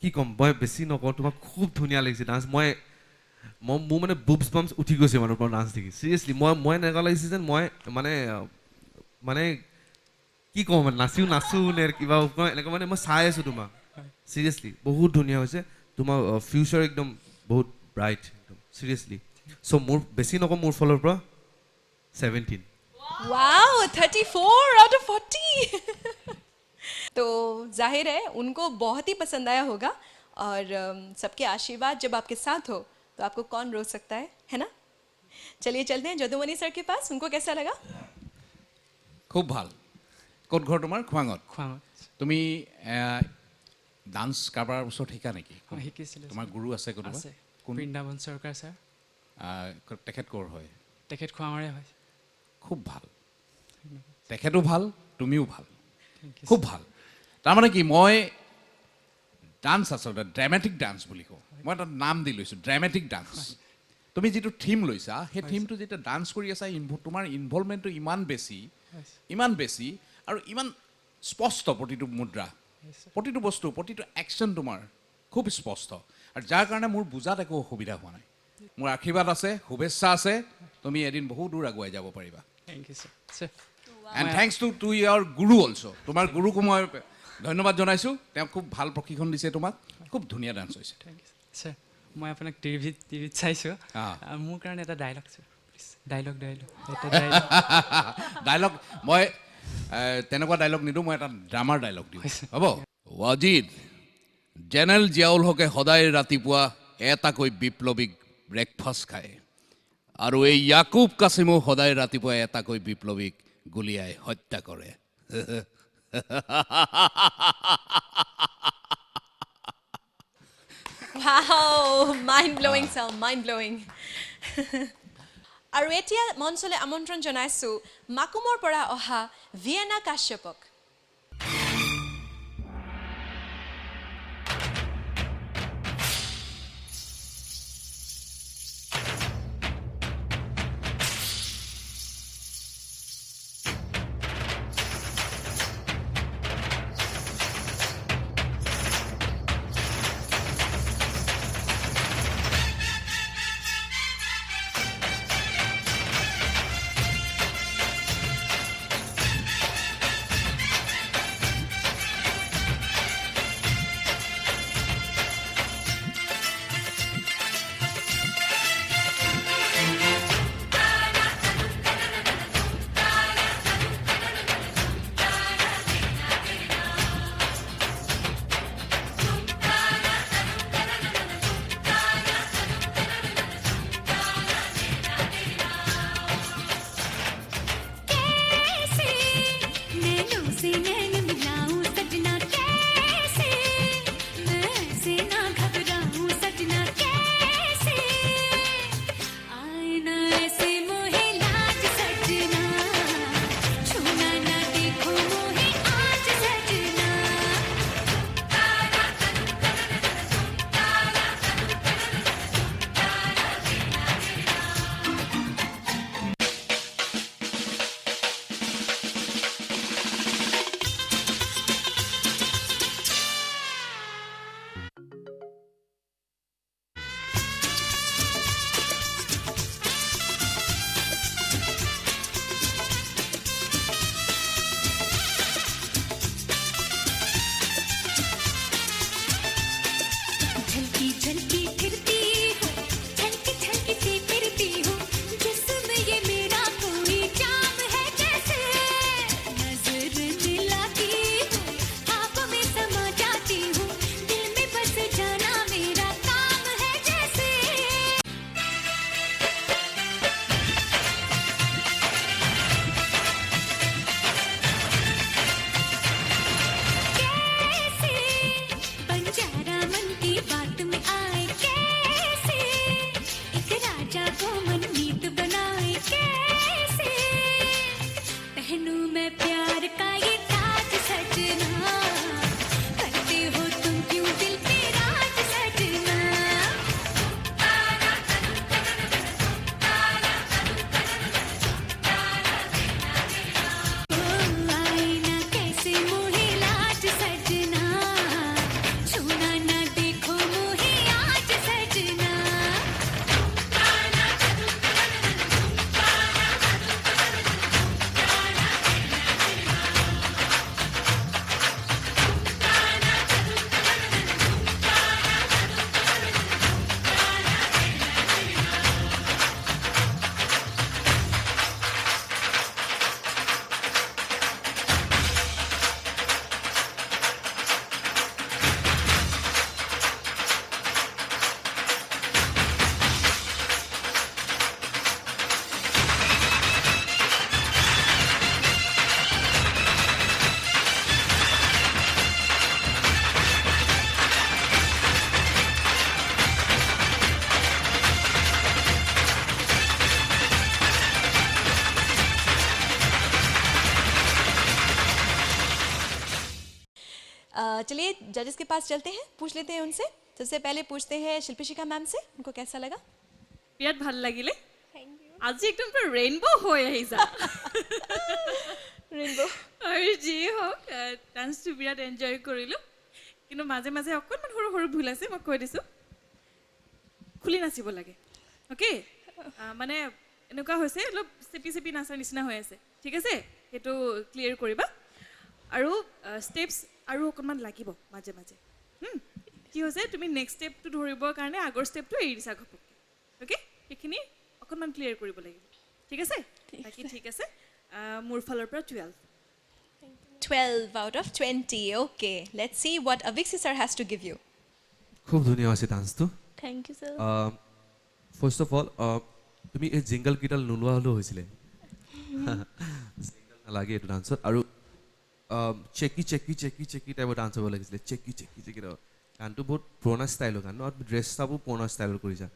কি ক'ম, মই বেছি নকওঁ, তোমাক খুব ধুনীয়া লাগিছে ডান্স. মোৰ মানে বুবছ বাম্পছ উঠি গৈছে মানে তোমাৰ ডান্স দেখি. চিৰিয়াছলি মই এনেকুৱা লাগিছে যেন মই মানে কি ক'ম, মানে নাচোঁ নে কিবা এনেকুৱা, মানে মই চাই আছোঁ তোমাক. চিৰিয়াছলি বহুত ধুনীয়া হৈছে. তোমাৰ ফিউচাৰ একদম বহুত ব্ৰাইট একদম, চিৰিয়াছলি. চ' মোৰ বেছি নকওঁ, মোৰ ফালৰ পৰা 17. Wow, 34 out of 40. तो जाहिर है उनको बहुत ही पसंद आया होगा. और सबके आशीर्वाद जब आपके साथ हो तो आपको कौन रोक सकता है ना? चलिए चलते हैं যদুমণি सर के पास. उनको कैसा लगा? খুব ভাল. ক'ত ঘৰ তোমাৰ? খোৱাঙত. খোৱাঙত. তুমি ডান্স কাৰোবাৰ ওচৰত শিকা নেকি মই শিকিছিলোঁ তোমাৰ গুৰু আছে কোনোবা আছে কোন বৃন্দাবন চৰকাৰ ছাৰ তেখেত ক'ৰ হয় তেখেত খোৱামাৰে হয় খুব ভাল তেখেতো ভাল তুমিও ভাল Thank you, খুব ভাল তাৰমানে কি মই ডান্স আচলতে ড্ৰামেটিক ডান্স বুলি কওঁ মই এটা নাম দি লৈছোঁ ড্ৰামেটিক ডান্স তুমি যিটো থিম লৈছা সেই থিমটো যেতিয়া ডান্স কৰি আছা তোমাৰ ইনভলভমেণ্টটো ইমান বেছি আৰু ইমান স্পষ্ট প্ৰতিটো মুদ্ৰা প্ৰতিটো বস্তু প্ৰতিটো একশ্যন তোমাৰ খুব স্পষ্ট আৰু যাৰ কাৰণে মোৰ বুজাত একো অসুবিধা হোৱা নাই মোৰ আশীৰ্বাদ আছে শুভেচ্ছা আছে তুমি এদিন বহু দূৰ আগুৱাই যাব পাৰিবা thank you sir sir and thanks to your guru also' তোমাৰ গুৰুকো মই ধন্যবাদ জনাইছোঁ তেওঁ খুব ভাল প্ৰশিক্ষণ দিছে তোমাক খুব ধুনীয়া ডান্স হৈছে থেংক ইউ ছাৰ মই আপোনাক টিভিত চাইছোঁ অঁ। মোৰ কাৰণে এটা ডাইলগ ছাৰ প্লিজ ডাইলগ এটা ডাইলগ মই তেনেকুৱা ডাইলগ নিদিওঁ মই এটা ড্ৰামাৰ ডাইলগ দিওঁ হ'ব ৱাজিদ জেনেৰেল জিয়াউল হকে সদায় ৰাতিপুৱা এটাকৈ বিপ্লৱীক ব্ৰেকফাষ্ট খায় আৰু এই ইয়াকুব কাছিমো সদায় ৰাতিপুৱা এটাকৈ বিপ্লৱীক গুলিয়াই হত্যা কৰে Wow, mind blowing, sir, mind blowing. আৰু এতিয়া মঞ্চলৈ আমন্ত্ৰণ জনাইছোঁ মাকুমৰ পৰা অহা ভিয়েনা কাশ্যপক चलिए जजेस के पास चलते हैं, पूछ लेते हैं उनसे। सबसे पहले पूछते हैं शिल्पशिखा मैम से, उनको कैसा लगा? বিৰাট ভাল লাগিলে আজি একদম পুৰা ৰেইনবো হৈ আহিছা रेनबो আৰু যি হওক ডান্সটো বিৰাট এনজয় কৰিলোঁ কিন্তু মাজে মাজে অকণমান সৰু সৰু ভুল আছে মই কৈ দিছোঁ খুলি নাচিব লাগে অ'কে মানে এনেকুৱা হৈছে অলপ চেপি চেপি নাচাৰ নিচিনা হৈ আছে ঠিক আছে সেইটো ক্লিয়াৰ কৰিবা আৰু ষ্টেপছ আৰু অকণমান লাগিব মাজে মাজে কি হৈছে তুমি নেক্সট ষ্টেপটো ধৰিবৰ কাৰণে আগৰ ষ্টেপটো এৰি দিছা ঘপককৈ অ'কে সেইখিনি অকণমান ক্লিয়াৰ কৰিব লাগিব ঠিক আছে বাকী ঠিক আছে মোৰ ফালৰ পৰা 12 out of 20. Okay, let's see what Aviksi sir has to give you. খুব ধুনীয়া হৈছে ডান্সটো thank you sir first of all তুমি এই জিংগল কেইডাল নোলোৱা হ'লেও হৈছিলে জিংগল নালাগে এইটো ডান্সত আৰু চেকি চেকি চেকি চেকি টাইপৰ ডান্স হ'ব লাগিছিলে চেকি চেকি চেকি টাইপৰ গানটো বহুত পুৰণা ষ্টাইলৰ গান আৰু ড্ৰেছ চাবো পুৰণা ষ্টাইলৰ কৰিছা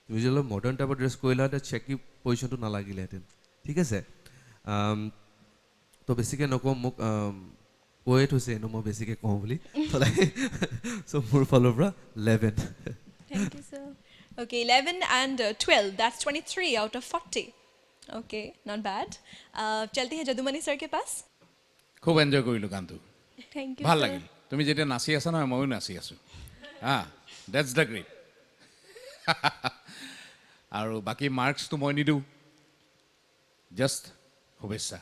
তুমি যদি অলপ মডাৰ্ণ টাইপৰ ড্ৰেছ কৰিলা তেতিয়া চেকি পজিশ্যনটো নালাগিলেহেঁতেন ঠিক আছে তো বেছিকৈ নকওঁ মোক কৈয়ে থৈছে এনেও মই বেছিকৈ কওঁ বুলি সদায় চ' মোৰ ফালৰ পৰা 11 thank you sir Okay, 11 and 12, that's 23 out of 40. Okay, not bad. चलते हैं जदुमणि सर के पास. খুব এনজয় কৰিলোঁ গানটো থেংক ইউ ভাল লাগিল তুমি যেতিয়া নাচি আছা নহয় ময়ো নাচি আছোঁ ডেটছ দ্য গ্ৰেট আৰু বাকী মাৰ্কছটো মই নিদিওঁ জাষ্ট শুভেচ্ছা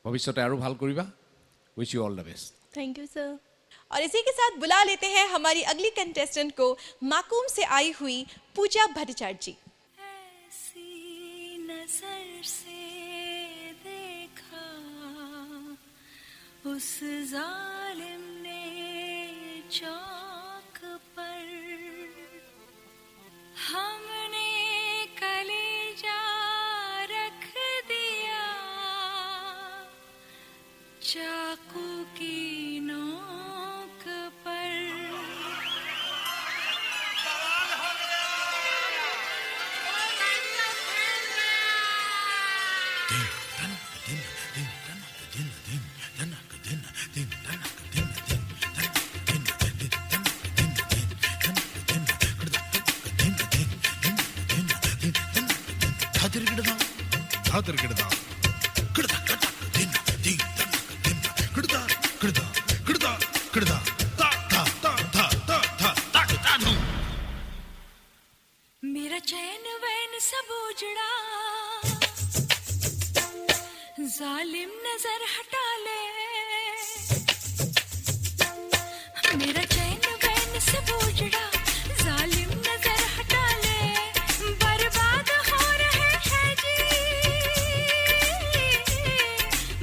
ভৱিষ্যতে আৰু ভাল কৰিবা wish you all the best thank you sir और इसी के साथ बुला लेते हैं हमारी अगली कंटेस्टेंट को, माकूम से आई हुई पूजा भट्टाचार्य जी. ऐसी नजर से देखा उस जालिम ने चौक पर हमने कलेजा रख दिया चाकू की नोक पर मेरा चैन वैन सब उजड़ा जालिम नजर हटा ले मेरा चैन वैन सब उजड़ा जालिम नजर हटा ले बर्बाद हो रहे हैं जी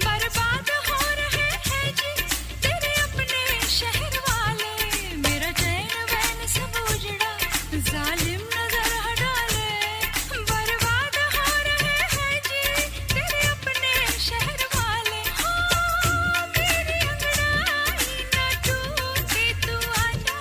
बर्बाद हो रहे हैं जी तेरे अपने शहर वाले मेरा चैन वैन सब उजड़ा जालिम नजर हटा ले बर्बाद हो रहे हैं जी तेरे अपने शहर वाले हो मेरी अंगड़ाई न टूटे तू आजा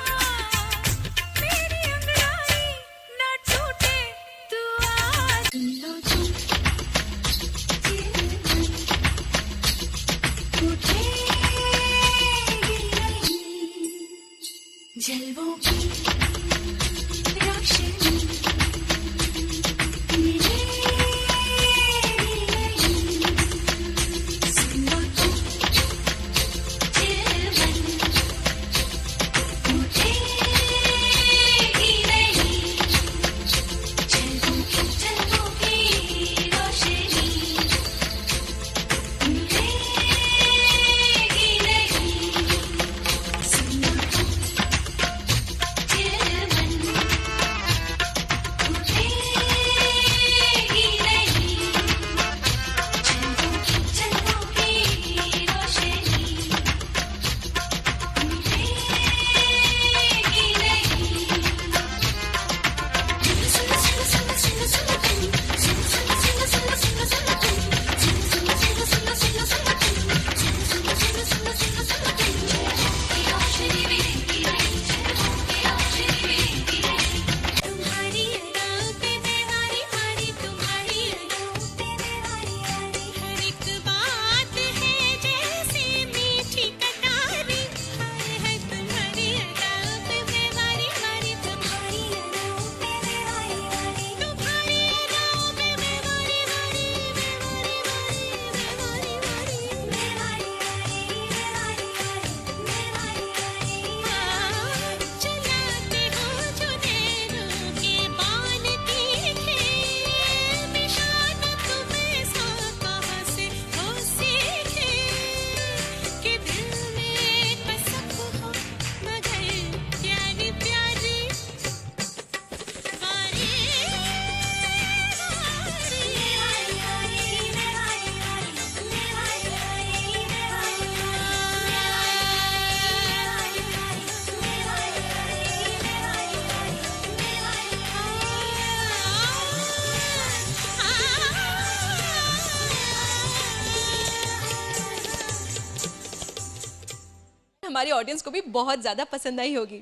हमारे ऑडियंस को भी बहुत ज़्यादा पसंद आई होगी,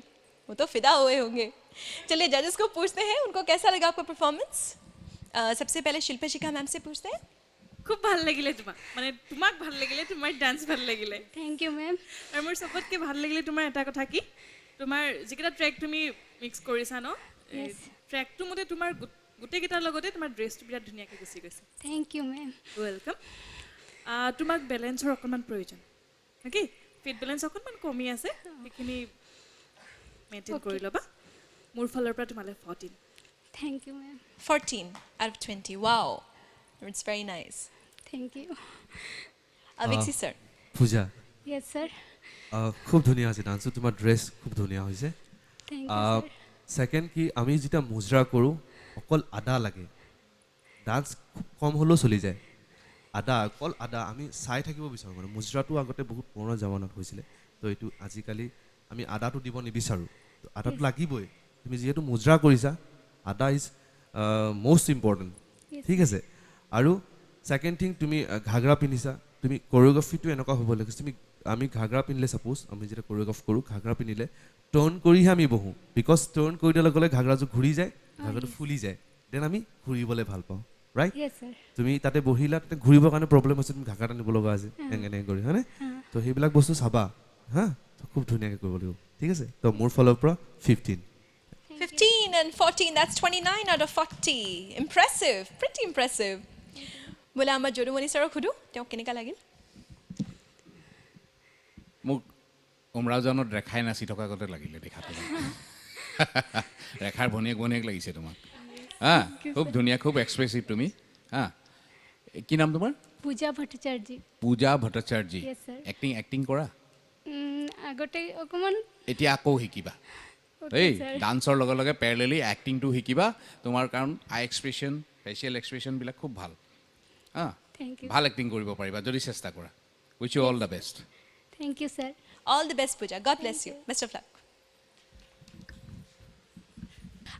वो तो फिदा हुए होंगे। चलिए जजेस को पूछते हैं उनको कैसा लगा आपका परफॉर्मेंस। सबसे पहले शिल्पशिखा मैम से पूछते हैं। খুব ভাল লাগিলে তোমাক ভাল লাগিলে, তোমাৰ ডান্স ভাল লাগিলে। Thank you, ma'am. আৰু মোৰ চবতকৈ ভাল লাগিলে তোমাৰ এটা কথা কি, তোমাৰ যিকেইটা ট্ৰেক তুমি মিক্স কৰিছা ন, Yes. ট্ৰেকটো মতে তোমাৰ গোটেইকেইটাৰ লগতে তোমাৰ ড্ৰেছটো বিৰাট ধুনীয়াকৈ গুচি গৈছে। Thank you, ma'am. ৱেলকাম। তোমাক বেলেঞ্চৰ অকণমান প্ৰয়োজন, অ'কে? ফিট বেলেঞ্চ অকণমান কমি আছে, সেইখিনি মেইনটেইন কৰি ল'বা। মোৰ ফালৰ পৰা তোমালৈ 14। Thank you, ma'am. 14 out of 20. Wow, it's very nice. Thank you. Aviksi sir. Puja Yes, sir. খুব ধুনীয়া হৈছে ডান্সটো, তোমাৰ ড্ৰেছ খুব ধুনীয়া হৈছে। Thank you, sir. ছেকেণ্ড কি, আমি যেতিয়া মুজৰা কৰোঁ অকল আদা লাগে, ডান্স খুব কম হ'লেও চলি যায়। আদা, অকল আদা আমি চাই থাকিব বিচাৰোঁ। মানে মুজৰাটো আগতে বহুত পুৰণা জামানত হৈছিলে, তো এইটো আজিকালি আমি আদাটো দিব নিবিচাৰোঁ, তো আদাটো লাগিবই। তুমি যিহেতু মুজৰা কৰিছা, আদা ইজ মষ্ট ইম্পৰ্টেণ্ট, ঠিক আছে? আৰু ছেকেণ্ড থিং, তুমি ঘাগৰা পিন্ধিছা, তুমি কৰিঅ'গ্ৰাফিটো এনেকুৱা হ'ব লাগে। আমি ঘাগৰা পিন্ধিলে, ছাপ'জ আমি যেতিয়া কৰিঅ'গ্ৰাফ কৰোঁ, ঘাগৰা পিন্ধিলে টাৰ্ণ কৰিহে আমি বহোঁ, বিকজ টাৰ্ণ কৰি দিয়াৰ লগে লগে ঘাগৰাযোৰ ঘূৰি যায়, ঘাগৰাটো ফুলি যায়, দেন আমি ঘূৰিবলৈ ভাল পাওঁ, ৰাইট? Yes, sir. তুমি তাতে বহিলা, তাতে ঘূৰিবৰ কাৰণে প্ৰব্লেম হৈছে, তুমি ঘাগৰা টানিব লগা আছে এনেকৈ কৰি, হয়নে? তো সেইবিলাক বস্তু চাবা হা, তো খুব ধুনীয়াকৈ কৰিব লাগিব, ঠিক আছে? তো মোৰ ফালৰ পৰা 15। 15 and 14, that's 29 out of 40. Impressive, pretty impressive. বোলে আমাৰ যদুমণি ছাৰক সোধো তেওঁ কেনেকুৱা লাগিল। মোক উমৰাওজানত ৰেখাই নাচি থকা গতে লাগিলে দেখাটো। ৰেখাৰ ভনীয়েক ভনীয়েক লাগিছে তোমাক, হা? খুব ধুনীয়া, খুব এক্সপ্ৰেছিভ তুমি, হা? কি নাম তোমাৰ? Pooja Bhattacharya. পূজা ভট্টাচাৰ্যী। Yes, sir. এক্টিং কৰা, আগতে অকণমান এতিয়া আকৌ শিকিবা এই ডান্সৰ লগে লগে পেৰেলেলি এক্টিংটো শিকিবা তোমাৰ, কাৰণ আই এক্সপ্ৰেশ্যন, ফেচিয়েল এক্সপ্ৰেশ্যনবিলাক খুব ভাল, হা? Thank you. ভাল এক্টিং কৰিব পাৰিবা যদি চেষ্টা কৰা। Wish you all the best. Thank you, sir. All the best, Pooja. God bless you. Best of luck.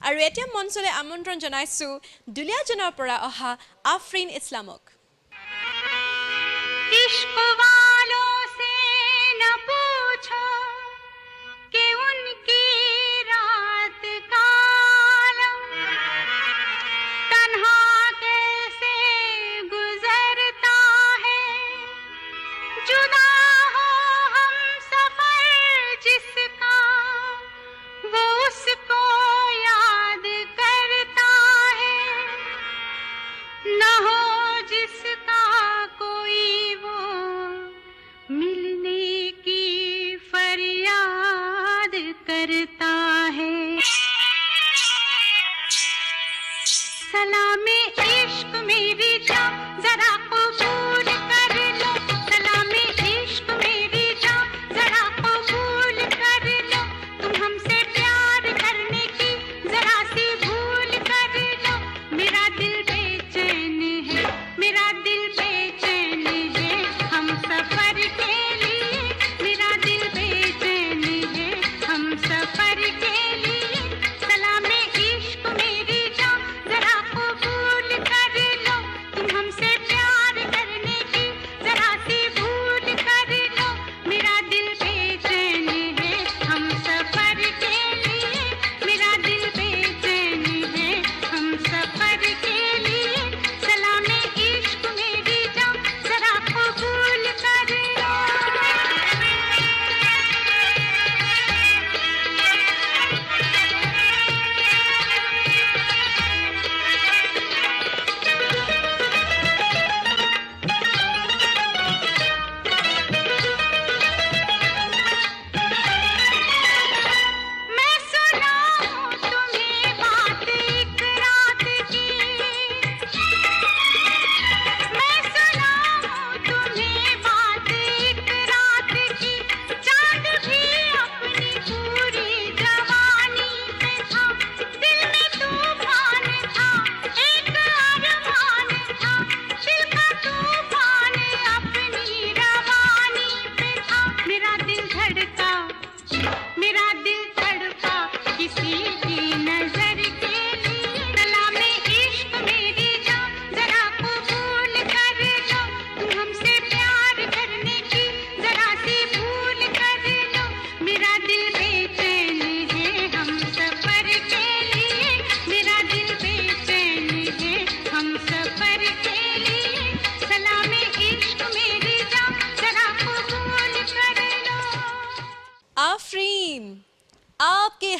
আৰু এতিয়া মঞ্চলৈ আমন্ত্ৰণ জনাইছোঁ দুলীয়াজনৰ পৰা অহা আফৰিন ইছলামক। इश्क वालों से न पूछो कि उनकी रात का आलम तन्हा कैसे गुजरता है, जुदा हो हम सफर जिसका वो उसको याद करता है, न हो जिसका कोई वो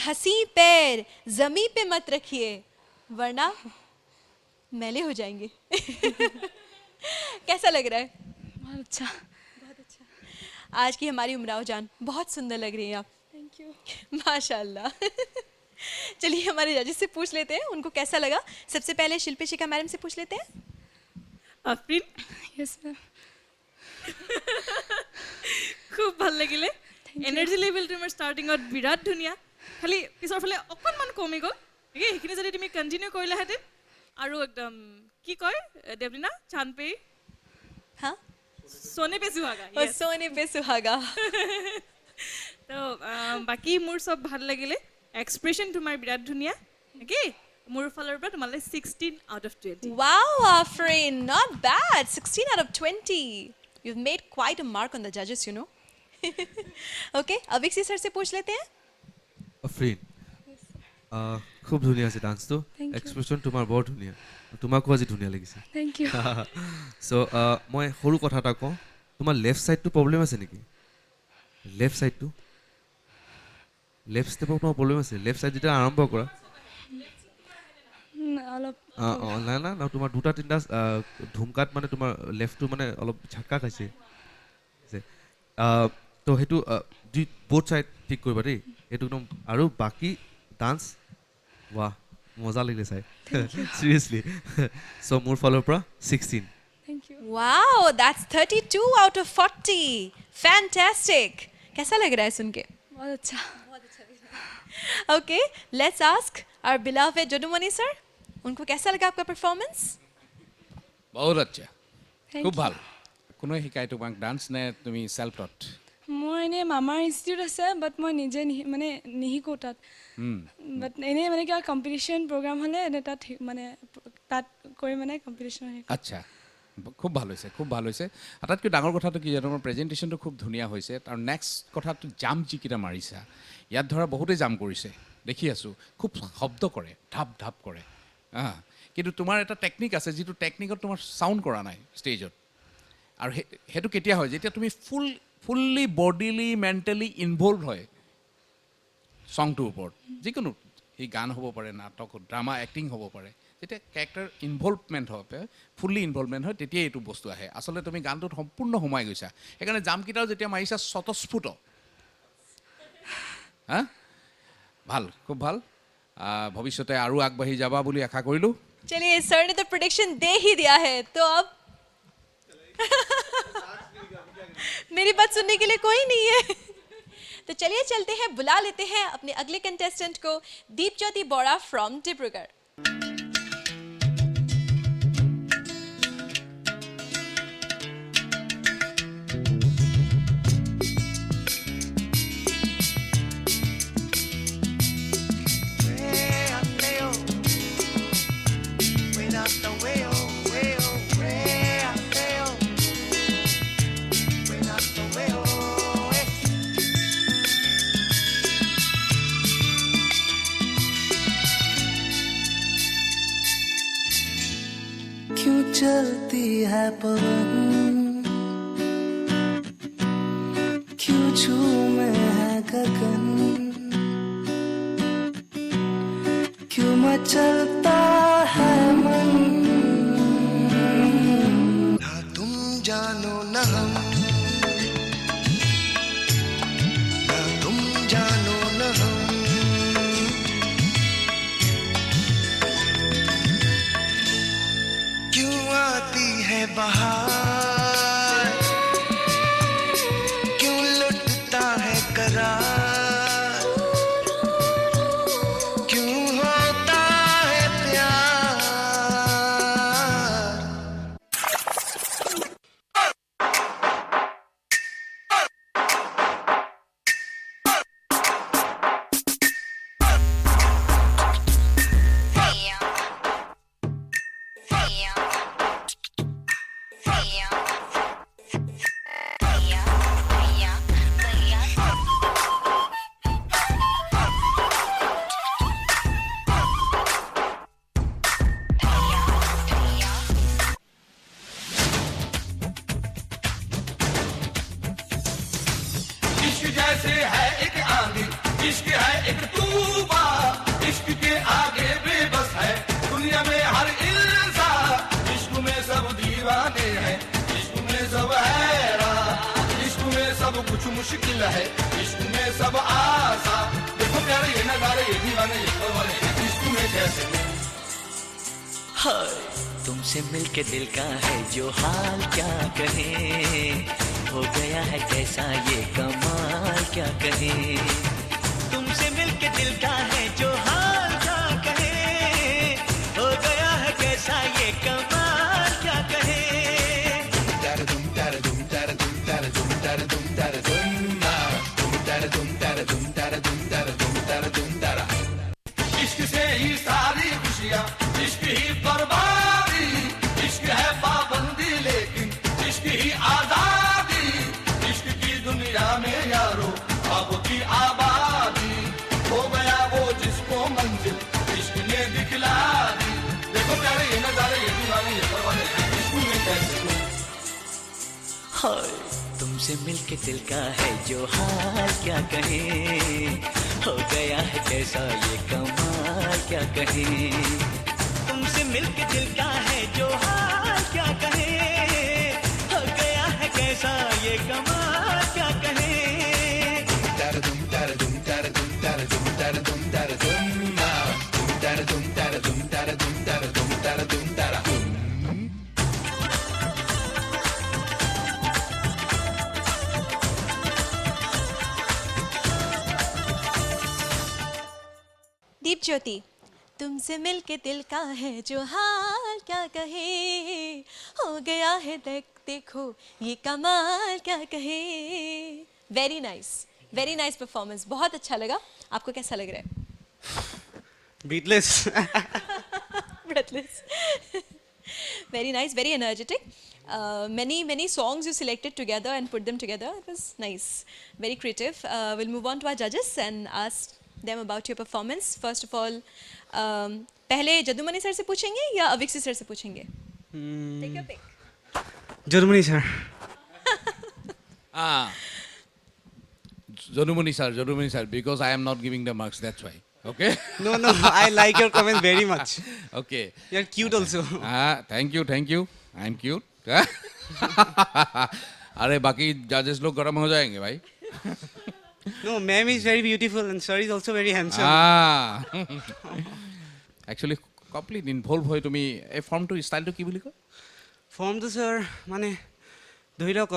हंसी पैर जमी पे मत रखिए वरना मैले हो जाएंगे कैसा लग रहा है? बहुत अच्छा। आज की हमारी उमराव जान बहुत सुंदर लग रही हैं आप। Thank you. माशाल्लाह चलिए हमारे जजेस से पूछ लेते हैं उनको कैसा लगा। सबसे पहले शिल्पी शिखा मैडम से पूछ लेते हैं। আফরিন য়েছ মেম। খুব ভাল লাগিলে এনাৰ্জি লেভেল তোমাৰ ষ্টাৰ্টিঙত বিৰাট ধুনীয়া খালি পিছৰ ফালে অকণমান কমি গ'ল ঠিক সেইখিনি যদি তুমি কণ্টিনিউ কৰিলাহেঁতেন আৰু একদম কি কয় দেৱলীনা চানপে हाँ সোনে পে সুহাগা और सोने पे सुहागा। তো বাকী মোৰ চব ভাল লাগিলে এক্সপ্ৰেছন তোমাৰ বিৰাট ধুনীয়া অ'কে মোৰ ফালৰ পৰা তোমালৈ 16 out of 20 Wow, Afrin, not bad. 16 out of 20. You've made quite a mark on the judges, you know. Okay, अविक्सी सर से पूछ लेते हैं। আফরিন খুব ধুনীয়া আছে ডান্সটো Thank you. এক্সপ্ৰেছন তোমাৰ বৰ ধুনীয়া তোমাকো আজি ধুনীয়া লাগিছে থেংক ইউ। চ' মই সৰু কথা এটা কওঁ তোমাৰ লেফ্ট ছাইডটো প্ৰব্লেম আছে নেকি? লেফ্ট ছাইডটো লেফ্ট ষ্টেপৰ তোমাৰ প্ৰব্লেম আছে লেফ্ট ছাইড যেতিয়া আৰম্ভ কৰা অলপ নাই নাই নাই তোমাৰ দুটা তিনিটা ধুমকাত মানে তোমাৰ লেফ্টটো মানে অলপ ঝাক্কা খাইছে তো সেইটো ব'থ ছাইড ঠিক কৰিবা দেই সেইটো একদম আৰু বাকী ডান্স ৱাহ মজা লাগিলে চাই চিৰিয়াছলি চ' মোৰ ফালৰ পৰা 16 thank you. Wow, that's 32 out of 40. Fantastic. कैसा लग रहा है सुन के? बहुत अच्छा। Okay, let's ask our beloved Jodumani sir. उनको कैसा लगा आपका परफॉर्मेंस? বহুত আচ্ছা Thank খুব you. ভাল কোনোৱে শিকাই তোমাক ডান্স নে তুমি চেল্ফ টট মোৰ এনেই মামাৰ ইনষ্টিটিউট আছে বাট মই নিজে মানে নিশিকোঁ তাত বাট এনেই মানে কিবা কম্পিটিশ্যন প্ৰগ্ৰাম হ'লে এনে তাত মানে তাত কৰি মানে কম্পিটিশ্যন আচ্ছা খুব ভাল হৈছে খুব ভাল হৈছে আটাইতকৈ ডাঙৰ কথাটো কি জানো তোমাৰ প্ৰেজেণ্টেশ্যনটো খুব ধুনীয়া হৈছে আৰু নেক্সট কথাটো জাম যিকেইটা মাৰিছা ইয়াত ধৰা বহুতেই জাম কৰিছে দেখি আছোঁ খুব শব্দ কৰে ঢাপ ঢাপ কৰে কিন্তু তোমাৰ এটা টেকনিক আছে যিটো টেকনিকত তোমাৰ চাউণ্ড কৰা নাই ষ্টেজত আৰু সেইটো কেতিয়া হয় যেতিয়া তুমি ফুল্লি বডিলি মেণ্টেলি ইনভলভ হয় ছংটোৰ ওপৰত যিকোনো এই গান হ'ব পাৰে নাটক ড্ৰামা এক্টিং হ'ব পাৰে যেতিয়া কেৰেক্টাৰ ইনভলভমেণ্ট হয় ফুল্লি ইনভলভমেণ্ট হয় তেতিয়াই এইটো বস্তু আহে আচলতে তুমি গানটোত সম্পূৰ্ণ সোমাই গৈছা সেইকাৰণে জামকেইটাও যেতিয়া মাৰিছা স্বতঃস্ফূৰ্ত হা ভাল খুব ভাল ভৱিষ্যতে আৰু আগবাঢ়ি যাবা বুলি আশা কৰিলোঁ चलिए सर ने तो प्रेडिक्शन दे ही दिया है तो अब मेरी बात सुनने के लिए कोई नहीं है तो चलिए चलते हैं बुला लेते हैं अपने अगले कंटेस्टेंट को दीप ज्योति बोरा फ्रॉम डिब्रूगढ़ क्यों चलती है पवन क्यों झूमे है गगन क्यों मचलता है मन ना तुम जानो न हम ना तुम जानो न हम क्यों आती है बहार क्यों लुटता है करार क्यों होता है है इश्क में सब आसा देखो प्यारे ये नजारे ये दीवाने ये परवाने इश्क में कैसे हाय तुमसे मिलके दिल का है जो हाल क्या कहे हो गया है कैसा ये कमाल क्या कहे तुमसे मिलके दिल का है जो हाल क्या कहे हो गया है कैसा ये कमाल क्या कहे इश्क से ही सारी खुशियाँ इश्क ही बर्बादी इश्क है पाबंदी लेकिन इश्क ही आजादी इश्क की दुनिया में यारो अब की आबादी हो गया वो जिसको मंजिल इश्क ने दिखला दी देखो प्यारे ये नजारे ये दीवाने ये परवाने इश्क में कैसे हाय तुमसे मिलके दिल का है जो हाल क्या कहे हो गया है कैसा ये कमाल क्या कहे तुमसे मिलके दिल का है जो हाल क्या कहे हो गया है कैसा ये कमाल क्या कहे दीप ज्योति तुमसे मिलके दिल का है जो हाल क्या कहे हो गया है देखो ये कमाल क्या कहे वेरी नाइस परफॉर्मेंस बहुत अच्छा लगा आपको कैसा लग रहा है Beatles breathless very nice very energetic many songs you selected together and put them together it was nice very creative we'll move on to our judges and ask them about your performance first of all पहले जदुमणि sir से पूछेंगे या अविक्सी sir से पूछेंगे take your pick Germany sir Janumani sir, because I am not giving the marks, that's why. Okay? No, I like your comment very much. Okay. You're cute also. Thank you. I'm cute. अरे बाकी जजेस लोग गरम हो जाएंगे भाई. No, ma'am is very beautiful and sir is also very handsome. Actually, complete involved হয় তুমি এই ফর্মটো ষ্টাইলটো কি বুলি কয়? ফৰ্মটো স্যাৰ মানে ধৰি লওক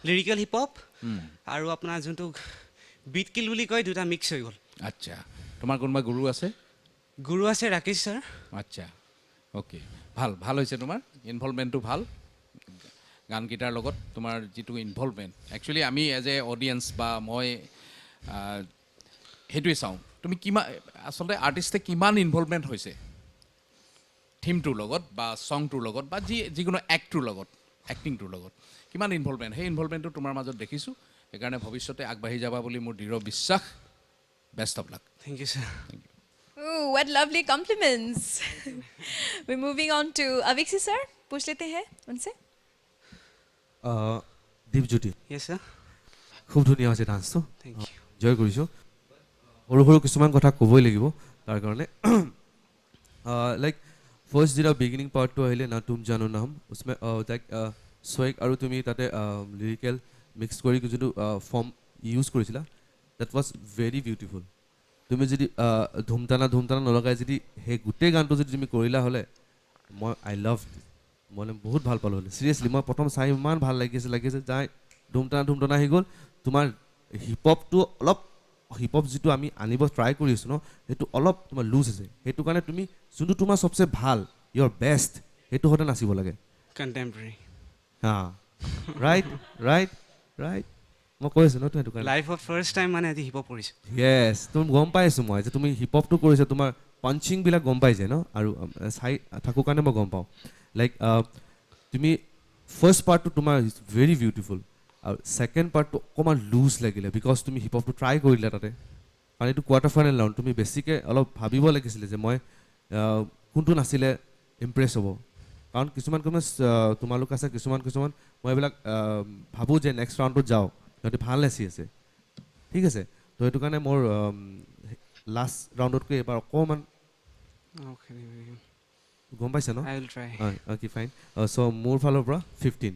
লিৰিকেল হিপ হপ আৰু আপোনাৰ যোনটো বিট কিল বুলি কয় দুটা মিক্স হৈ গ'ল আচ্ছা তোমাৰ কোনোবা গুৰু আছে ৰাকেশ ছাৰ আচ্ছা অ'কে ভাল হৈছে তোমাৰ ইনভলভমেণ্টটো ভাল গানকেইটাৰ লগত তোমাৰ যিটো ইনভলভমেণ্ট একচুৱেলি আমি এজ এ অডিয়েঞ্চ বা মই সেইটোৱে চাওঁ তুমি কিমান আচলতে আৰ্টিষ্টে কিমান ইনভলভমেণ্ট হৈছে থিমটোৰ লগত বা ছংটোৰ লগত বা যিকোনো এক্টটোৰ লগত এক্টিংটোৰ লগত কিমান ইনভলভমেণ্ট সেই ইনভলভমেণ্টটো তোমাৰ মাজত দেখিছোঁ সেইকাৰণে ভৱিষ্যতে আগবাঢ়ি যাবা বুলি মোৰ দৃঢ় বিশ্বাস best of luck thank you sir Ooh, what lovely compliments. We're moving on to Aviksi sir. पूछ लेते हैं उनसे. দীপজ্যোতি য়েছ ছাৰ খুব ধুনীয়া হৈছে ডান্সটো থেংক ইউ জয় কৰিছোঁ সৰু কিছুমান কথা ক'বই লাগিব তাৰ কাৰণে লাইক ফাৰ্ষ্ট যেতিয়া বিগিনিং পাৰ্টটো আহিলে না তুম জানো নাম উসমে লাইক স্ৱেগ আৰু তুমি তাতে লিৰিকেল মিক্স কৰি যোনটো ফৰ্ম ইউজ কৰিছিলা দেট ৱাজ ভেৰি বিউটিফুল তুমি যদি ধুমতানা নলগাই যদি সেই গোটেই গানটো যদি তুমি কৰিলা হ'লে মই আই লাভ মানে বহুত ভাল পালোঁ হ'লে চিৰিয়াছলি মই প্ৰথম চাই ইমান ভাল লাগিছে যাই ধুমতানা আহি গ'ল তোমাৰ হিপ হপ যিটো আমি আনিব ট্ৰাই কৰি আছোঁ ন সেইটো অলপ তোমাৰ লুজ আছে সেইটো কাৰণে তুমি যোনটো তোমাৰ চবচে ভাল ইয়'ৰ বেষ্ট সেইটো সদায় নাচিব লাগে কণ্টেম্পৰেৰী ৰাইট মই কৈ আছোঁ ন সেইটো কাৰণে লাইফত ফাৰ্ষ্ট টাইম মানে আজি হিপ হপ কৰিছোঁ য়েছ তুমি গম পাই আছোঁ মই যে তুমি হিপ হপটো কৰিছা তোমাৰ পাঞ্চিংবিলাক গম পাই যায় ন আৰু চাই থাকোঁ কাৰণে মই গম পাওঁ লাইক তুমি ফাৰ্ষ্ট পাৰ্টটো তোমাৰ ভেৰি বিউটিফুল আৰু ছেকেণ্ড পাৰ্টটো অকণমান লুজ লাগিলে বিকজ তুমি হিপ হপটো ট্ৰাই কৰিলা তাতে কাৰণ এইটো কোৱাৰ্টাৰ ফাইনেল ৰাউণ্ড তুমি বেছিকৈ অলপ ভাবিব লাগিছিলে যে মই কোনটো নাচিলে ইমপ্ৰেছ হ'ব কাৰণ কিছুমান তোমালোক আছে কিছুমান মই এইবিলাক ভাবোঁ যে নেক্সট ৰাউণ্ডটোত যাওঁ সিহঁতে ভাল নাচি আছে ঠিক আছে তো সেইটো কাৰণে মোৰ লাষ্ট ৰাউণ্ডতকৈ এইবাৰ অকণমান গম পাইছে ন অ'কে ফাইন চ' মোৰ ফালৰ পৰা 15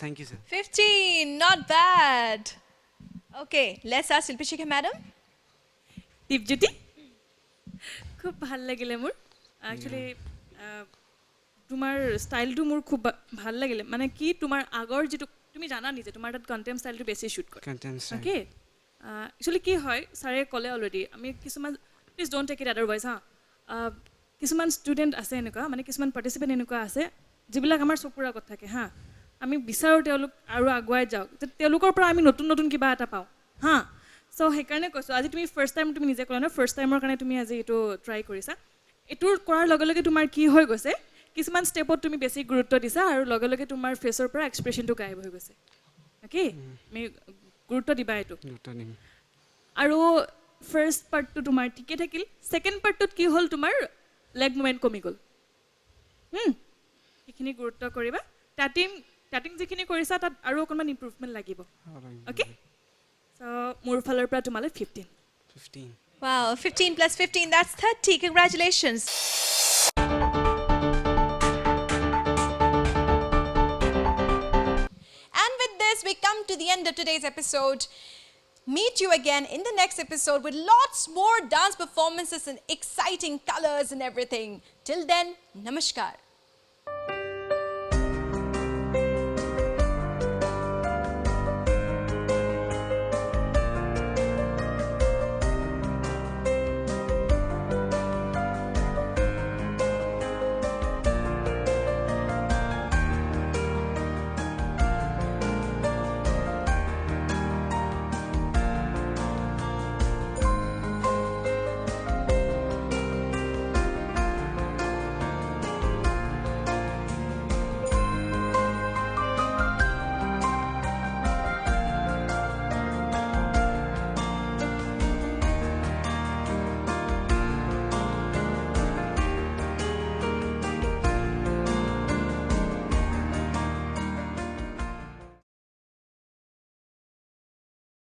Thank you, sir. 15, not bad. Okay, let's ask Shilpi Shikha madam. Dipjyoti খুব ভাল লাগিলে মোৰ একচুৱেলি তোমাৰ ষ্টাইলটো মোৰ খুব ভাল লাগিলে মানে কি তোমাৰ আগৰ যিটো তুমি জানা নিজে তোমাৰ তাত কণ্টেম্প ষ্টাইলটো বেছি শ্বুট কৰে অ'কে একচুৱেলি কি হয় ছাৰে ক'লে অলৰেডি আমি কিছুমান please don't take it otherwise হা কিছুমান ষ্টুডেণ্ট আছে এনেকুৱা মানে কিছুমান পাৰ্টিচিপেণ্ট এনেকুৱা আছে যিবিলাক আমাৰ চকুৰ আগত থাকে হা আমি বিচাৰোঁ তেওঁলোক আৰু আগুৱাই যাওক তেওঁলোকৰ পৰা আমি নতুন নতুন কিবা এটা পাওঁ হা চ' সেইকাৰণে কৈছোঁ আজি তুমি ফাৰ্ষ্ট টাইম তুমি নিজে ক'লা ন ফাৰ্ষ্ট টাইমৰ কাৰণে তুমি আজি এইটো ট্ৰাই কৰিছা এইটোৰ কৰাৰ লগে লগে তোমাৰ কি হৈ গৈছে কিছুমান ষ্টেপত তুমি বেছি গুৰুত্ব দিছা আৰু লগে লগে তোমাৰ ফেচৰ পৰা এক্সপ্ৰেশ্যনটো গায়ব হৈ গৈছে অ'কে আমি গুৰুত্ব দিবা এইটো আৰু ফাৰ্ষ্ট পাৰ্টটো তোমাৰ ঠিকে থাকিল ছেকেণ্ড পাৰ্টটোত কি হ'ল তোমাৰ লেগ মুভমেণ্ট কমি গ'ল সেইখিনি গুৰুত্ব কৰিবা টাটিং যিখিনি কৰিছা তাত আৰু অকণমান ইম্প্ৰুভমেণ্ট লাগিব অ'কে চ' মোৰ ফালৰ পৰা তোমালৈ 15 Wow, 15 plus 15, that's 30. Congratulations. And with this, we come to the end of today's episode. Meet you again in the next episode with lots more dance performances and exciting colors and everything. Till then, namaskar.